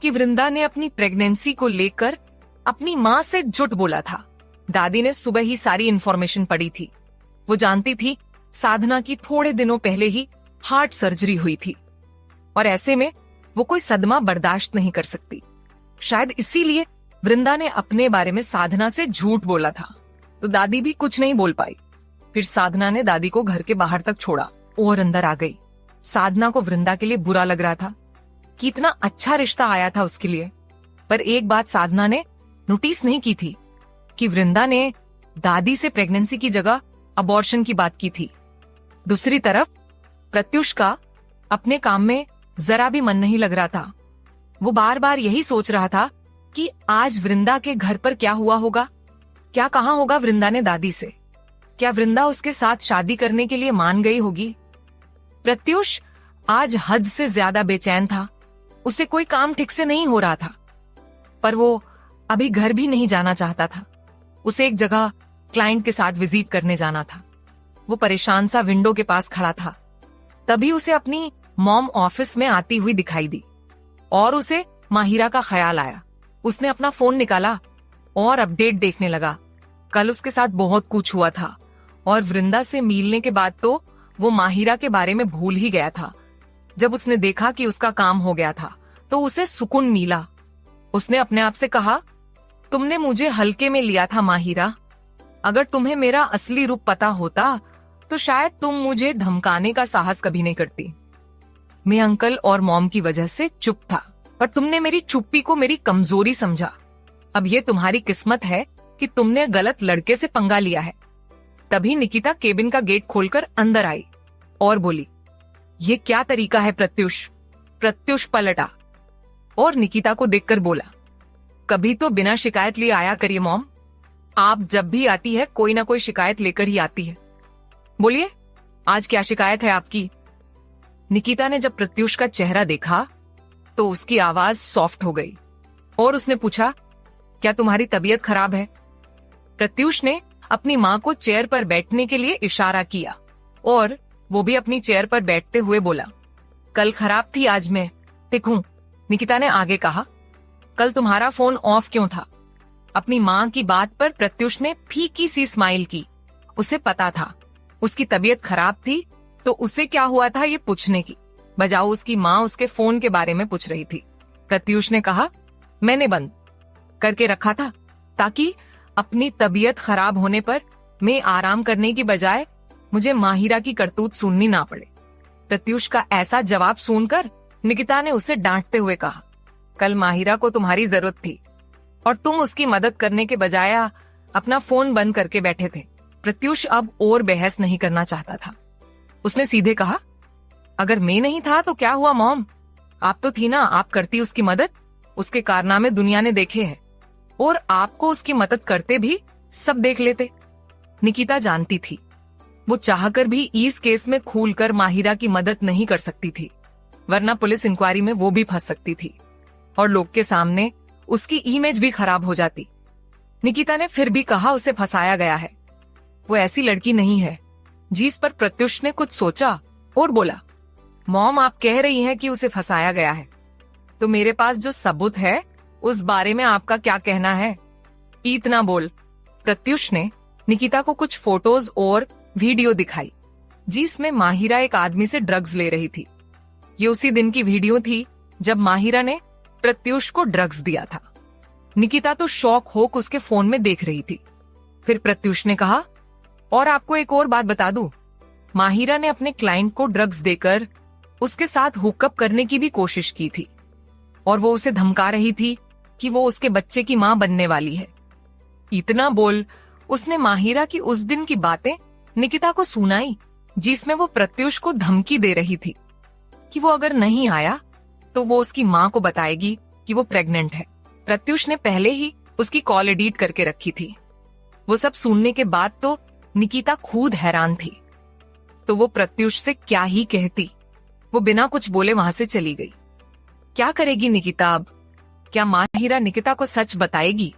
कि वृंदा ने अपनी प्रेगनेंसी को लेकर अपनी मां से झूठ बोला था। दादी ने सुबह ही सारी इन्फॉर्मेशन पढ़ी थी। वो जानती थी साधना की थोड़े दिनों पहले ही हार्ट सर्जरी हुई थी। और ऐसे में वो कोई सदमा बर्दाश्त नहीं कर सकती। शायद इसीलिए वृंदा ने अपने बारे में साधना से झूठ बोला था। तो दादी भी कुछ नहीं बोल पाई। फिर साधना ने दादी को घर के बाहर तक छोड़ा और अंदर आ गई। साधना को वृंदा के लिए बुरा लग रहा था कि इतना अच्छा रिश्ता आया था उसके लिए, पर एक बात साधना ने नोटिस नहीं की थी कि वृंदा ने दादी से प्रेगनेंसी की जगह अबॉर्शन की बात की थी। दूसरी तरफ प्रत्युष का अपने काम में जरा भी मन नहीं लग रहा था। वो बार बार यही सोच रहा था कि आज वृंदा के घर पर क्या हुआ होगा, क्या कहा होगा वृंदा ने दादी से, क्या वृंदा उसके साथ शादी करने के लिए मान गई होगी। प्रत्युष आज हद से ज्यादा बेचैन था। उसे कोई काम ठीक से नहीं हो रहा था, पर वो अभी घर भी नहीं जाना चाहता था। उसे एक जगह क्लाइंट के साथ विजिट करने जाना था। वो परेशान सा विंडो के पास खड़ा था। तभी उसे अपनी मॉम ऑफिस में आती हुई दिखाई दी और उसे माहिरा का ख्याल आया। उसने अपना फोन निकाला और अपडेट देखने लगा। कल उसके साथ बहुत कुछ हुआ था और वृंदा से मिलने के बाद तो वो माहिरा के बारे में भूल ही गया था। जब उसने देखा कि उसका काम हो गया था तो उसे सुकून मिला। उसने अपने आप से कहा, तुमने मुझे हल्के में लिया था माहिरा। अगर तुम्हें मेरा असली रूप पता होता तो शायद तुम मुझे धमकाने का साहस कभी नहीं करती। मैं अंकल और मॉम की वजह से चुप था, पर तुमने मेरी चुप्पी को मेरी कमजोरी समझा। अब ये तुम्हारी किस्मत है कि तुमने गलत लड़के से पंगा लिया है। तभी निकिता केबिन का गेट खोलकर अंदर आई और बोली, ये क्या तरीका है प्रत्युष। प्रत्युष पलटा और निकिता को देखकर बोला, कभी तो बिना शिकायत लिए आया करिए मॉम। आप जब भी आती है कोई ना कोई शिकायत लेकर ही आती है। बोलिए, आज क्या शिकायत है आपकी। निकिता ने जब प्रत्युष का चेहरा देखा तो उसकी आवाज सॉफ्ट हो गई और उसने पूछा, क्या तुम्हारी तबीयत खराब है। प्रत्युष ने अपनी माँ को चेयर पर बैठने के लिए इशारा किया और वो भी अपनी चेयर पर बैठते हुए बोला, कल खराब थी, आज मैं ठीक हूँ। निकिता ने आगे कहा, कल तुम्हारा फोन ऑफ क्यों था। अपनी माँ की बात पर प्रत्युष ने फीकी सी स्माइल की। उसे पता था उसकी तबीयत खराब थी, तो उसे क्या हुआ था ये पूछने की बजाय उसकी माँ उसके फोन के बारे में पूछ रही थी। प्रत्युष ने कहा, मैंने बंद करके रखा था ताकि अपनी तबीयत खराब होने पर मैं आराम करने की बजाय मुझे माहिरा की करतूत सुननी ना पड़े। प्रत्युष का ऐसा जवाब सुनकर निकिता ने उसे डांटते हुए कहा, कल माहिरा को तुम्हारी जरूरत थी और तुम उसकी मदद करने के बजाय अपना फोन बंद करके बैठे थे। प्रत्युष अब और बहस नहीं करना चाहता था। उसने सीधे कहा, अगर मैं नहीं था तो क्या हुआ मॉम, आप तो थी ना, आप करती उसकी मदद। उसके कारनामे दुनिया ने देखे हैं और आपको उसकी मदद करते भी सब देख लेते। निकिता जानती थी वो चाहकर भी इस केस में खुलकर माहिरा की मदद नहीं कर सकती थी, वरना पुलिस इंक्वायरी में वो भी फंस सकती थी और लोग के सामने उसकी इमेज भी खराब हो जाती। निकिता ने फिर भी कहा, उसे फंसाया गया है। वो ऐसी लड़की नहीं है। जिस पर प्रत्युष ने कुछ सोचा और बोला, मॉम आप कह रही हैं कि उसे फंसाया गया है, तो मेरे पास जो सबूत है उस बारे में आपका क्या कहना है। इतना बोल प्रत्युष ने निकिता को कुछ फोटोज और वीडियो दिखाई जिसमें माहिरा एक आदमी से ड्रग्स ले रही थी। ये उसी दिन की वीडियो थी जब माहिरा ने प्रत्युष को ड्रग्स दिया था। निकिता तो शॉक होकर उसके फोन में देख रही थी। फिर प्रत्युष ने कहा, और आपको एक और बात बता दूं, माहिरा ने अपने क्लाइंट को ड्रग्स देकर उसके साथ हुकअप करने की भी कोशिश की थी और वो उसे धमका रही थी कि वो उसके बच्चे की मां बनने वाली है। इतना बोल उसने माहिरा की उस दिन की बातें निकिता को सुनाई जिसमें वो प्रत्युष को धमकी दे रही थी कि वो अगर नहीं आया तो वो उसकी मां को बताएगी कि वो प्रेग्नेंट है। प्रत्युष ने पहले ही उसकी कॉल एडिट करके रखी थी। वो सब सुनने के बाद तो निकिता खुद हैरान थी। तो वो प्रत्युष से क्या ही कहती। वो बिना कुछ बोले वहां से चली गई। क्या करेगी निकिता अब? क्या माहिरा निकिता को सच बताएगी?